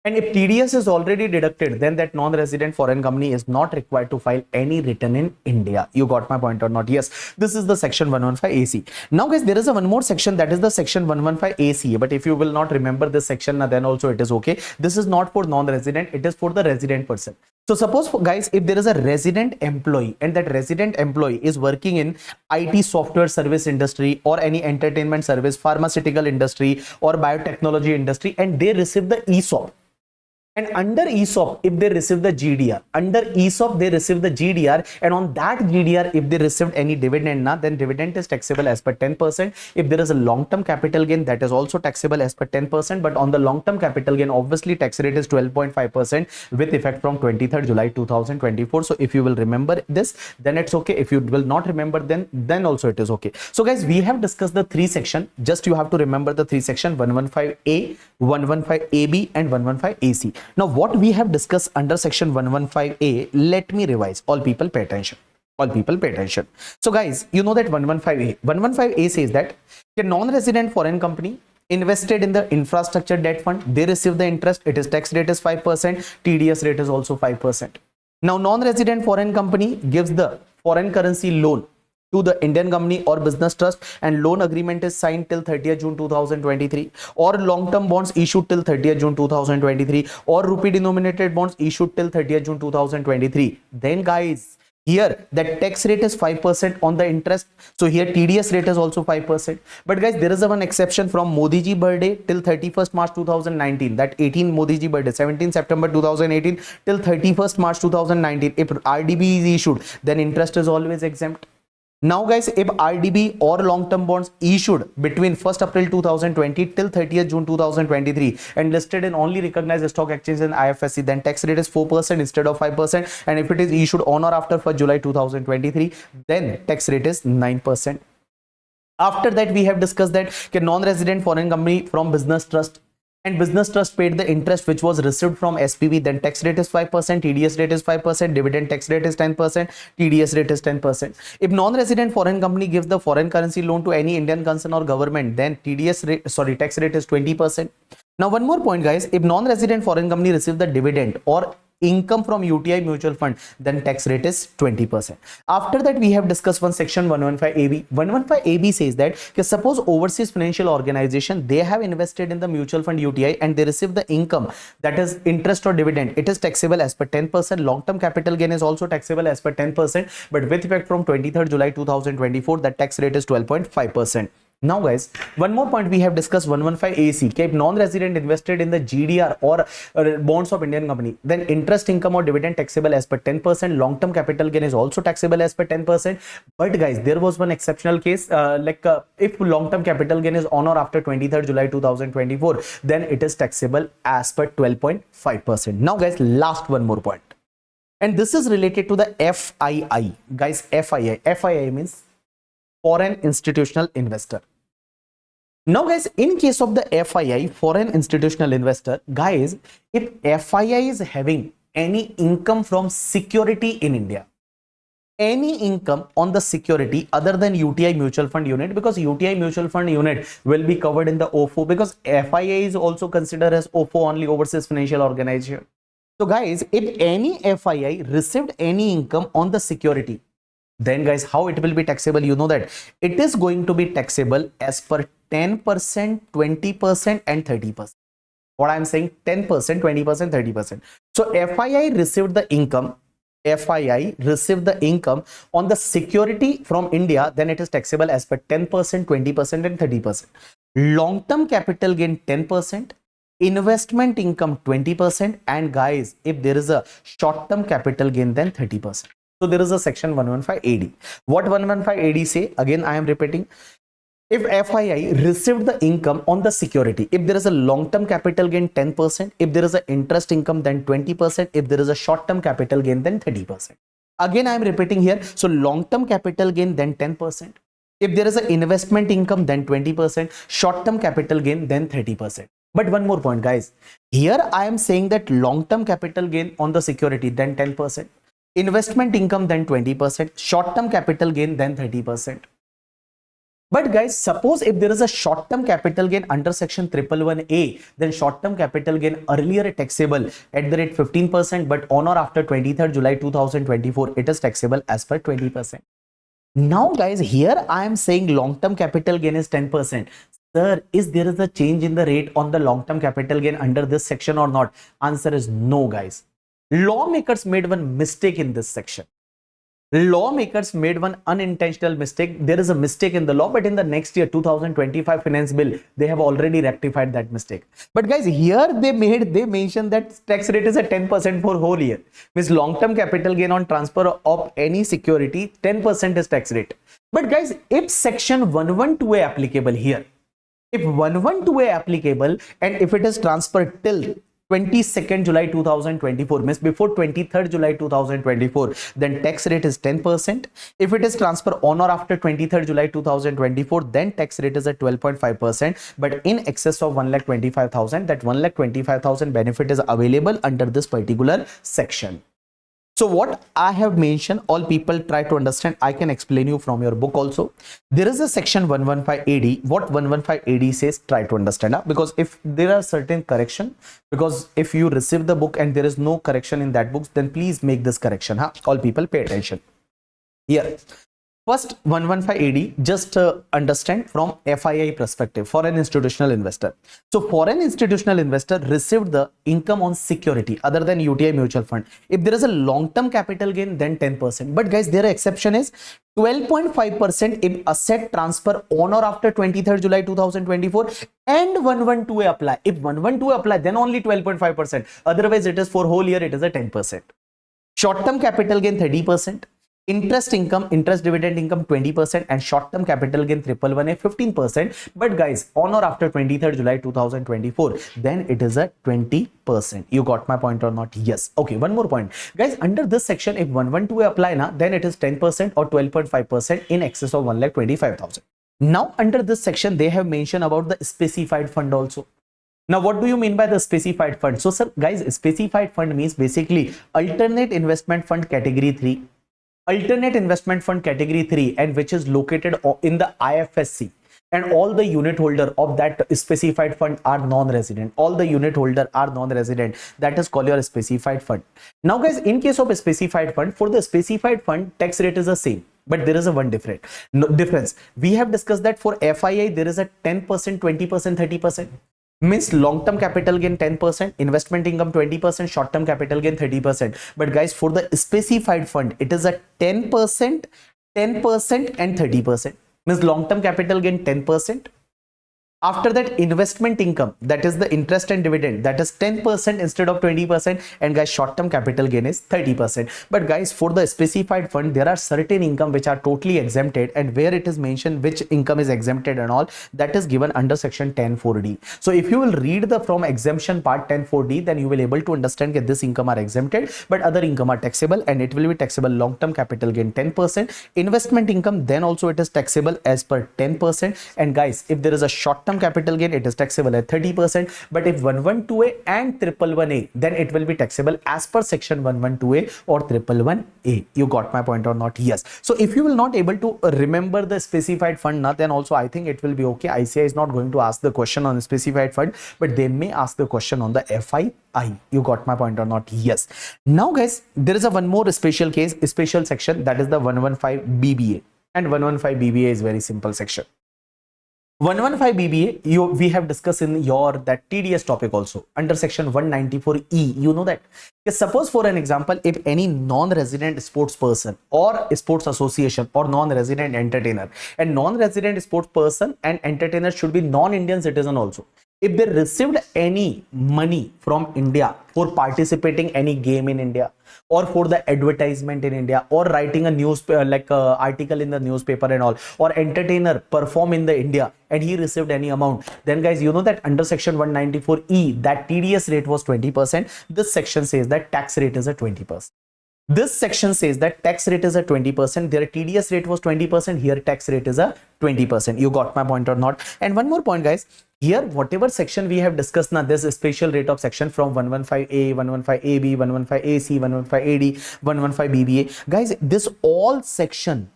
and if TDS is already deducted, then that non-resident foreign company is not required to file any return in India. You got my point or not? Yes. This is the section 115AC. Now guys, there is a one more section, that is the section 115AC. But if you will not remember this section, then also it is okay. This is not for non-resident, it is for the resident person. So suppose guys, if there is a resident employee, and that resident employee is working in IT software service industry, or any entertainment service, pharmaceutical industry, or biotechnology industry, and they receive the ESOP. And under ESOP, if they receive the GDR, under ESOP they receive the GDR, and on that GDR, if they received any dividend, then dividend is taxable as per 10%. If there is a long-term capital gain, that is also taxable as per 10%. But on the long-term capital gain, obviously tax rate is 12.5% with effect from 23rd July 2024. So if you will remember this, then it's okay. If you will not remember, then also it is okay. So guys, we have discussed the three section. Just you have to remember the three section: 115A, 115AB, and 115AC. Now, what we have discussed under section 115A, let me revise. All people pay attention. All people pay attention. So guys, you know that 115A. 115A says that a non-resident foreign company invested in the infrastructure debt fund, they receive the interest. It is tax rate is 5%. TDS rate is also 5%. Now, non-resident foreign company gives the foreign currency loan to the Indian company or business trust, and loan agreement is signed till 30th June 2023, or long-term bonds issued till 30th June 2023, or rupee denominated bonds issued till 30th June 2023. Then guys, here the tax rate is 5% on the interest. So here TDS rate is also 5%. But guys, there is a one exception from Modi ji birthday till 31st March 2019. That 18 Modi ji birthday, 17 September 2018 till 31st March 2019. If RDB is issued, then interest is always exempt. Now guys, if RDB or long-term bonds issued between 1st April 2020 till 30th June 2023 and listed in only recognized stock exchange and IFSC, then tax rate is 4% instead of 5%. And if it is issued on or after 1st July 2023, then tax rate is 9%. After that, we have discussed that non-resident foreign company from business trust, and business trust paid the interest which was received from SPV, then tax rate is 5%, TDS rate is 5%, dividend tax rate is 10%, TDS rate is 10%. If non-resident foreign company gives the foreign currency loan to any Indian concern or government, then tax rate is 20%. Now, one more point guys, if non-resident foreign company receive the dividend or income from UTI mutual fund, then tax rate is 20%. After that, we have discussed one section 115AB. 115AB says that suppose overseas financial organization, they have invested in the mutual fund UTI and they receive the income, that is interest or dividend, it is taxable as per 10%. Long-term capital gain is also taxable as per 10%, but with effect from 23rd July 2024, the tax rate is 12.5%. Now guys, one more point we have discussed 115AC. If non-resident invested in the GDR or bonds of Indian company, then interest income or dividend taxable as per 10%. Long-term capital gain is also taxable as per 10%. But guys, there was one exceptional case, if long-term capital gain is on or after 23rd July 2024, then it is taxable as per 12.5%. Now guys, last one more point. And this is related to the FII. Guys, FII means foreign institutional investor. Now guys, in case of the FII, foreign institutional investor, guys, if FII is having any income from security in India, any income on the security other than UTI mutual fund unit, because UTI mutual fund unit will be covered in the OFO, because FII is also considered as OFO only, overseas financial organization. So guys, if any FII received any income on the security, then guys, how it will be taxable? You know that it is going to be taxable as per 10%, 20%, and 30%. What I'm saying, 10%, 20%, 30%. So FII received the income. FII received the income on the security from India, then it is taxable as per 10%, 20%, and 30%. Long-term capital gain 10%, investment income 20%, and guys, if there is a short-term capital gain, then 30%. So there is a section 115AD. What 115AD say? Again, I am repeating. If FII received the income on the security, if there is a long-term capital gain 10%, if there is an interest income, then 20%, if there is a short-term capital gain, then 30%. Again, I am repeating here. So long-term capital gain, then 10%. If there is an investment income, then 20%. Short-term capital gain, then 30%. But one more point, guys. Here I am saying that long-term capital gain on the security, then 10%. Investment income, then 20%, short-term capital gain, then 30%. But guys, suppose if there is a short-term capital gain under section 111A, then short-term capital gain earlier taxable at the rate 15%, but on or after 23rd July 2024, it is taxable as per 20%. Now guys, here I am saying long-term capital gain is 10%. Sir, is there a change in the rate on the long-term capital gain under this section or not? Answer is no, guys. Lawmakers made one mistake in this section. Lawmakers made one unintentional mistake. There is a mistake in the law, but in the next year 2025 finance bill they have already rectified that mistake. But guys, here they mentioned that tax rate is a 10% for whole year. Means long term capital gain on transfer of any security, 10% is tax rate. But guys, if section 112A applicable here, if 112A applicable, and if it is transferred till 22nd July 2024, means before 23rd July 2024, then tax rate is 10%. If it is transferred on or after 23rd July 2024, then tax rate is at 12.5%. But in excess of 1,25,000, that 1,25,000 benefit is available under this particular section. So what I have mentioned, all people try to understand. I can explain you from your book also. There is a section 115AD. What 115AD says, try to understand. Because if there are certain correction, because if you receive the book and there is no correction in that book, then please make this correction. All people pay attention. Here. First, 115AD, just understand from FII perspective, foreign institutional investor. So foreign institutional investor received the income on security other than UTI mutual fund. If there is a long-term capital gain, then 10%. But guys, their exception is 12.5% if asset transfer on or after 23rd July 2024 and 112A apply. If 112A apply, then only 12.5%. Otherwise, it is for whole year, it is a 10%. Short-term capital gain 30%. Interest income, interest dividend income 20%, and short-term capital gain 111A 15%. But guys, on or after 23rd July 2024, then it is a 20%. You got my point or not? Yes. Okay, one more point. Guys, under this section, if 112 apply, then it is 10% or 12.5% in excess of 1,25,000. Now, under this section, they have mentioned about the specified fund also. Now, what do you mean by the specified fund? So, sir, guys, specified fund means basically alternate investment fund category 3. Alternate investment fund category 3, and which is located in the IFSC, and all the unit holder of that specified fund are non-resident. All the unit holder are non-resident. That is called your specified fund. Now guys, in case of a specified fund, for the specified fund, tax rate is the same, but there is a one difference. We have discussed that for FII there is a 10%, 20%, 30%. Means long-term capital gain 10%, investment income 20%, short-term capital gain 30%. But guys, for the specified fund, it is a 10%, 10% and 30%. Means long-term capital gain 10%. After that, investment income, that is the interest and dividend, that is 10% instead of 20%. And guys, short-term capital gain is 30%. But guys, for the specified fund, there are certain income which are totally exempted, and where it is mentioned which income is exempted and all, that is given under section 10(4)(d). So if you will read the from exemption part 10(4)(d), then you will able to understand that this income are exempted, but other income are taxable, and it will be taxable. Long-term capital gain 10%, investment income, then also it is taxable as per 10%. And guys, if there is a short-term capital gain, it is taxable at 30%. But if 112A and 111A, then it will be taxable as per section 112A or 111A. You got my point or not? Yes. So if you will not able to remember the specified fund, then also I think it will be okay. ICI is not going to ask the question on the specified fund, but they may ask the question on the FII. You got my point or not? Yes. Now guys, there is a one more special case, special section, that is the 115BBA. And 115BBA is very simple section. 115BBA, we have discussed in your that TDS topic also under section 194E. You know that. Suppose for an example, if any non-resident sports person or sports association or non-resident entertainer, and non-resident sports person and entertainer should be non-Indian citizen also, if they received any money from India for participating any game in India, or for the advertisement in India, or writing a news article in the newspaper and all, or entertainer perform in the India, and he received any amount, then guys, you know that under section 194E, that TDS rate was 20%. This section says that tax rate is a 20%. This section says that tax rate is a 20%. Their TDS rate was 20%. Here tax rate is a 20%. You got my point or not? And one more point, guys. Here, whatever section we have discussed now, there's a special rate of section from 115A, 115AB, 115AC, 115AD, 115BBA. Guys, this all section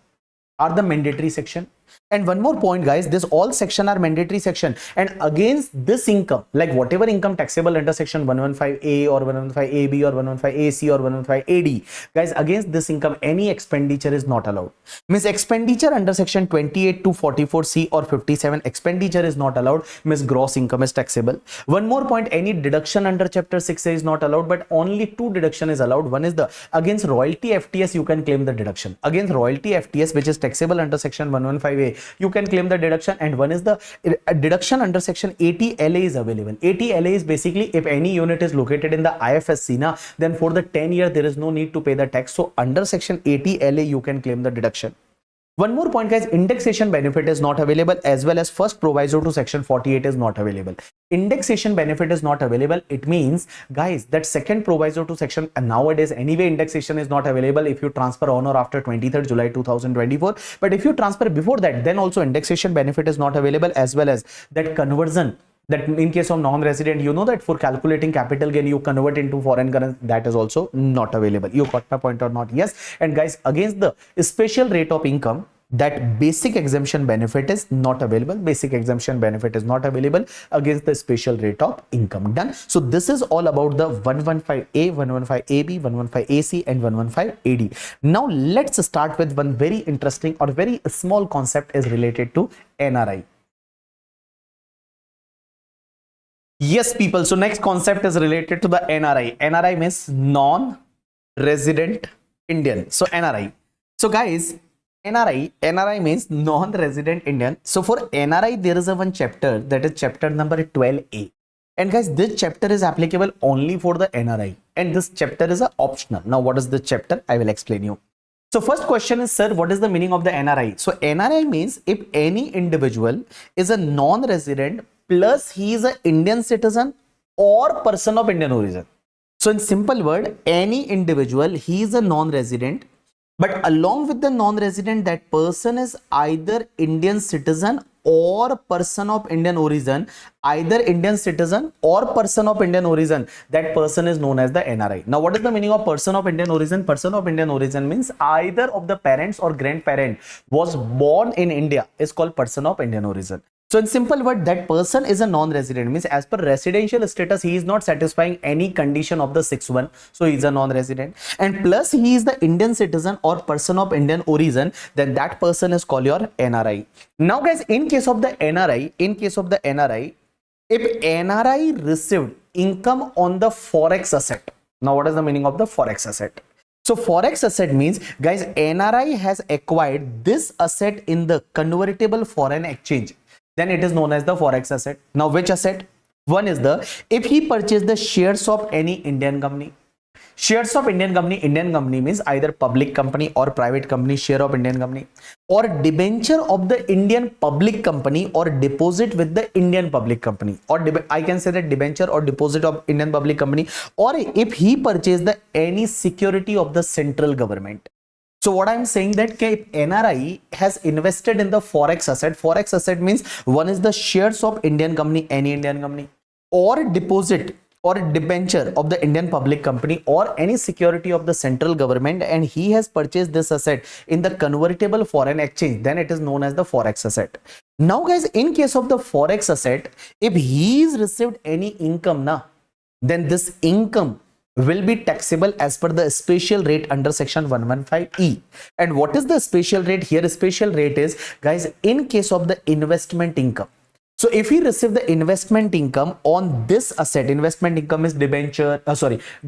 are the mandatory section. And one more point, guys, this all section are mandatory section, and against this income, like whatever income taxable under section 115A or 115AB or 115AC or 115AD, guys, against this income any expenditure is not allowed. Means expenditure under section 28 to 44C or 57, expenditure is not allowed, means gross income is taxable. One more point, any deduction under chapter 6A is not allowed, but only two deduction is allowed. One is the against royalty FTS you can claim the deduction. Against royalty FTS, which is taxable under section 115A, you can claim the deduction. And one is the deduction under section 80LA is available. 80LA is basically if any unit is located in the IFSC na, then for the 10 year there is no need to pay the tax. So under section 80LA you can claim the deduction. One more point, guys, indexation benefit is not available, as well as first proviso to section 48 is not available. Indexation benefit is not available. It means, guys, that second proviso to section, and nowadays anyway indexation is not available if you transfer on or after 23rd July 2024. But if you transfer before that, then also indexation benefit is not available, as well as that conversion, that in case of non-resident, you know that for calculating capital gain you convert into foreign currency, that is also not available. You got my point or not? Yes. And guys, against the special rate of income, that basic exemption benefit is not available. Basic exemption benefit is not available against the special rate of income. Done. So this is all about the 115A, 115AB, 115AC and 115AD. Now let's start with one very interesting or very small concept is related to NRI. Yes, people. So next concept is related to the NRI. NRI means non-resident Indian. So NRI. So guys, NRI means non-resident Indian. So for NRI, there is a one chapter, that is chapter number 12A. And guys, this chapter is applicable only for the NRI. And this chapter is a optional. Now, what is the chapter? I will explain you. So first question is, sir, what is the meaning of the NRI? So NRI means if any individual is a non-resident plus he is an Indian citizen or person of Indian origin. So in simple word, any individual, he is a non-resident, but along with the non-resident, that person is either Indian citizen or person of Indian origin, either Indian citizen or person of Indian origin, that person is known as the NRI. Now, what is the meaning of person of Indian origin? Person of Indian origin means either of the parents or grandparent was born in India is called person of Indian origin. So in simple word, that person is a non-resident, means as per residential status, he is not satisfying any condition of the 6(1). So he is a non-resident, and plus he is the Indian citizen or person of Indian origin, then that person is called your NRI. Now guys, in case of the NRI, if NRI received income on the forex asset. Now what is the meaning of the forex asset? So forex asset means, guys, NRI has acquired this asset in the convertible foreign exchange, then it is known as the forex asset. Now which asset? One is the, if he purchased the shares of any Indian company. Shares of Indian company means either public company or private company, share of Indian company, or debenture of the Indian public company or deposit with the Indian public company, or I can say that debenture or deposit of Indian public company, or if he purchased the any security of the central government. So what I'm saying that if NRI has invested in the forex asset means one is the shares of Indian company, any Indian company, or deposit or debenture of the Indian public company or any security of the central government, and he has purchased this asset in the convertible foreign exchange, then it is known as the forex asset. Now guys, in case of the forex asset, if he is received any income then this income will be taxable as per the special rate under section 115E. And what is the special rate? Here special rate is, guys, in case of the investment income. So if he receive the investment income on this asset, investment income is debenture,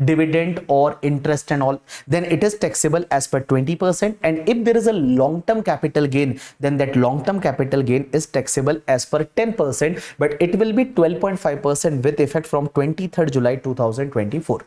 dividend or interest and all, then it is taxable as per 20%. And if there is a long-term capital gain, then that long-term capital gain is taxable as per 10%, but it will be 12.5% with effect from 23rd July 2024.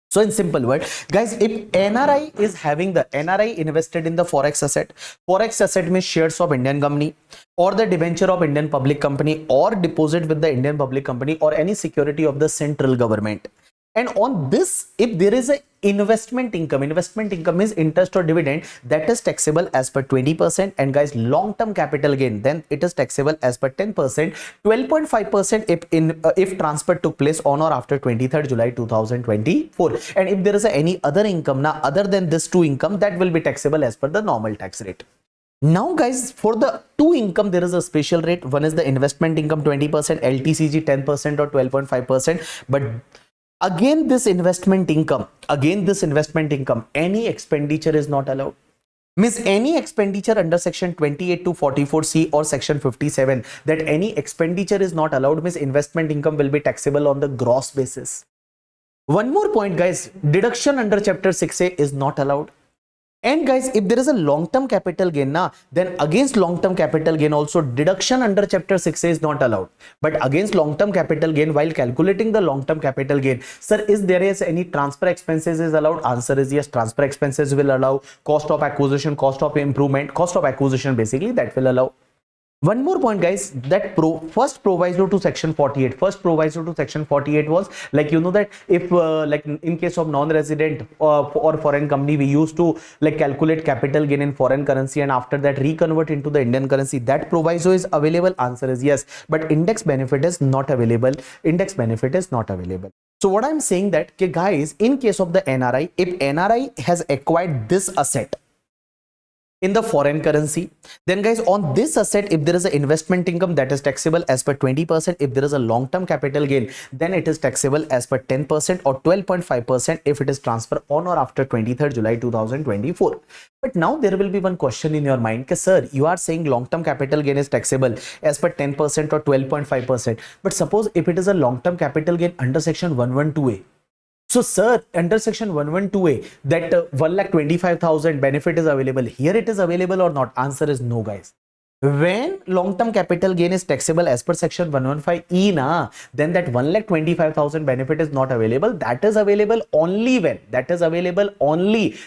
So in simple word, guys, if NRI is having the NRI invested in the forex asset means shares of Indian company or the debenture of Indian public company or deposit with the Indian public company or any security of the central government. And on this, if there is a investment income is interest or dividend, that is taxable as per 20%. And guys, long-term capital gain, then it is taxable as per 10%, 12.5% if transfer took place on or after 23rd July 2024. And if there is any other income other than this two income, that will be taxable as per the normal tax rate. Now guys, for the two income there is a special rate. One is the investment income 20%, LTCG 10% or 12.5%. But again this investment income, any expenditure is not allowed. Means any expenditure under section 28 to 44C or section 57, that any expenditure is not allowed, means investment income will be taxable on the gross basis. One more point guys, deduction under chapter 6A is not allowed. And guys, if there is a long-term capital gain, then against long-term capital gain also deduction under chapter 6 is not allowed. But against long-term capital gain, while calculating the long-term capital gain, sir, is there is any transfer expenses is allowed? Answer is yes, transfer expenses will allow. Cost of acquisition, cost of improvement, cost of acquisition basically, that will allow. One more point guys, that first proviso to section 48 was like, you know, that if like in case of non-resident or foreign company, we used to like calculate capital gain in foreign currency and after that reconvert into the Indian currency. That proviso is available. Answer is yes, but index benefit is not available. So what I'm saying that, okay, guys, in case of the NRI, if NRI has acquired this asset in the foreign currency, then guys, on this asset, if there is an investment income, that is taxable as per 20%. If there is a long-term capital gain, then it is taxable as per 10% or 12.5% if it is transferred on or after 23rd July 2024. But now there will be one question in your mind, sir, you are saying long-term capital gain is taxable as per 10% or 12.5%, but suppose if it is a long-term capital gain under section 112A. So sir, under section 112A, that 1,25,000 benefit is available. Here it is available or not? Answer is no guys. When long-term capital gain is taxable as per section 115E, then that 1,25,000 benefit is not available. That is available only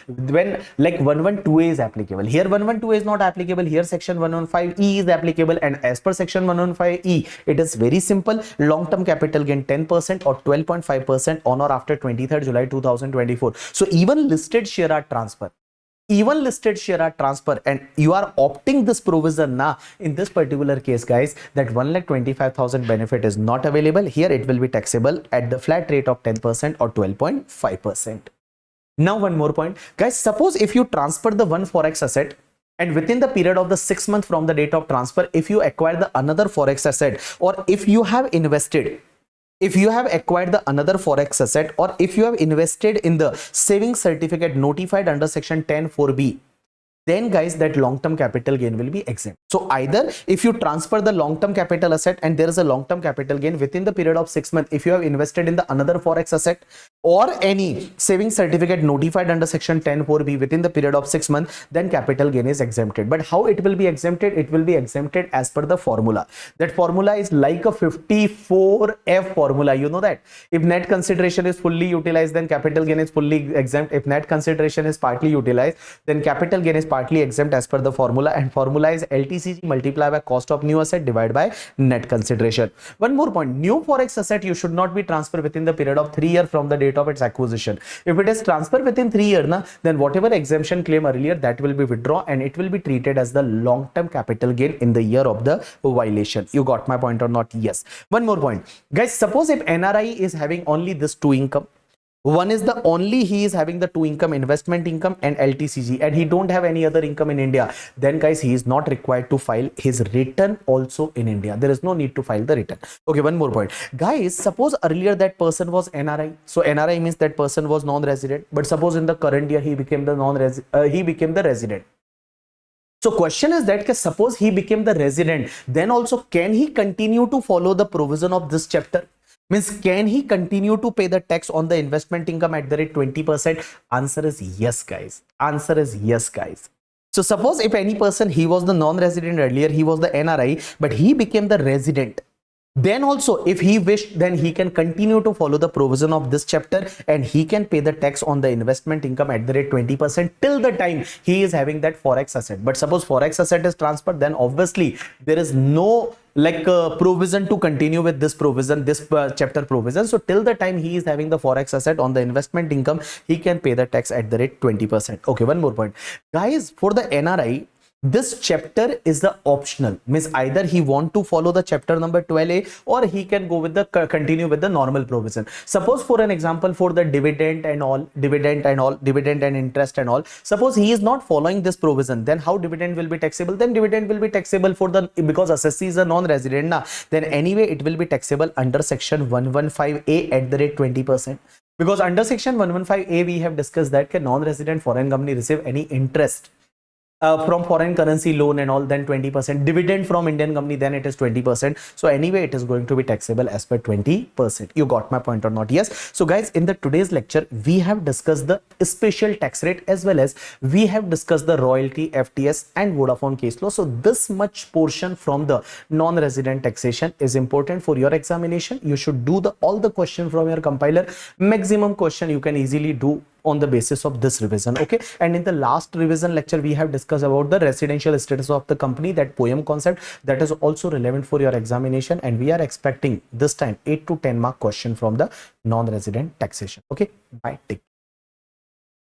when like 112A is applicable. Here 112A is not applicable. Here section 115E is applicable, and as per section 115E, it is very simple. Long-term capital gain 10% or 12.5% on or after 23rd July 2024. So even listed share are transfer, and you are opting this provision in this particular case guys, that 1,25,000 benefit is not available. Here it will be taxable at the flat rate of 10% or 12.5%. Now one more point guys, suppose if you transfer the one forex asset and within the period of the 6 months from the date of transfer, if you acquire the another forex asset, or if you have acquired the another forex asset, or if you have invested in the savings certificate notified under section 10(4)(b), then guys, that long-term capital gain will be exempt. So either if you transfer the long-term capital asset and there is a long-term capital gain within the period of 6 months, if you have invested in the another forex asset or any savings certificate notified under section 10(4)(b) within the period of 6 months, then capital gain is exempted. But how it will be exempted? It will be exempted as per the formula. That formula is like a 54F formula. You know that if net consideration is fully utilized, then capital gain is fully exempt. If net consideration is partly utilized, then capital gain is partly exempt as per the formula, and formula is LTCG multiplied by cost of new asset divided by net consideration. One more point, new forex asset you should not be transferred within the period of 3 years from the date of its acquisition. If it is transferred within 3 years, then whatever exemption claim earlier, that will be withdrawn and it will be treated as the long-term capital gain in the year of the violation. You got my point or not? Yes. One more point guys, suppose if NRI is having only this two income, he is having the two income, investment income and LTCG, and he don't have any other income in India, then guys, he is not required to file his return also in India. There is no need to file the return. Okay, one more point guys, suppose earlier that person was NRI, so NRI means that person was non-resident, but suppose in the current year he became the resident. So question is that suppose he became the resident, then also can he continue to follow the provision of this chapter? Means can he continue to pay the tax on the investment income at the rate 20%? Answer is yes guys. So suppose if any person, he was the non-resident earlier, he was the NRI, but he became the resident, then also if he wished, then he can continue to follow the provision of this chapter and he can pay the tax on the investment income at the rate 20% till the time he is having that forex asset. But suppose forex asset is transferred, then obviously there is no like provision to continue with this provision, this chapter provision. So till the time he is having the forex asset on the investment income, he can pay the tax at the rate 20%. Okay, one more point guys, for the NRI, This chapter is the optional, means either he want to follow the chapter number 12a or he can go with the continue with the normal provision. Suppose for an example, for the dividend and all, dividend and interest and all, suppose he is not following this provision, then how dividend will be taxable? Then dividend will be taxable for the, because assessee is a non-resident na, then anyway it will be taxable under section 115a at the rate 20%. Because under section 115a we have discussed that non-resident foreign company receive any interest from foreign currency loan and all, then 20%. Dividend from Indian company, then it is 20%. So anyway, it is going to be taxable as per 20%. You got my point or not? Yes. So guys, in the today's lecture, we have discussed the special tax rate as well as we have discussed the royalty, FTS and Vodafone case law. So this much portion from the non-resident taxation is important for your examination. You should do all the question from your compiler. Maximum question you can easily do on the basis of this revision. Okay, and in the last revision lecture we have discussed about the residential status of the company, that poem concept, that is also relevant for your examination, and we are expecting this time 8 to 10 mark question from the non-resident taxation. Okay, bye, take care.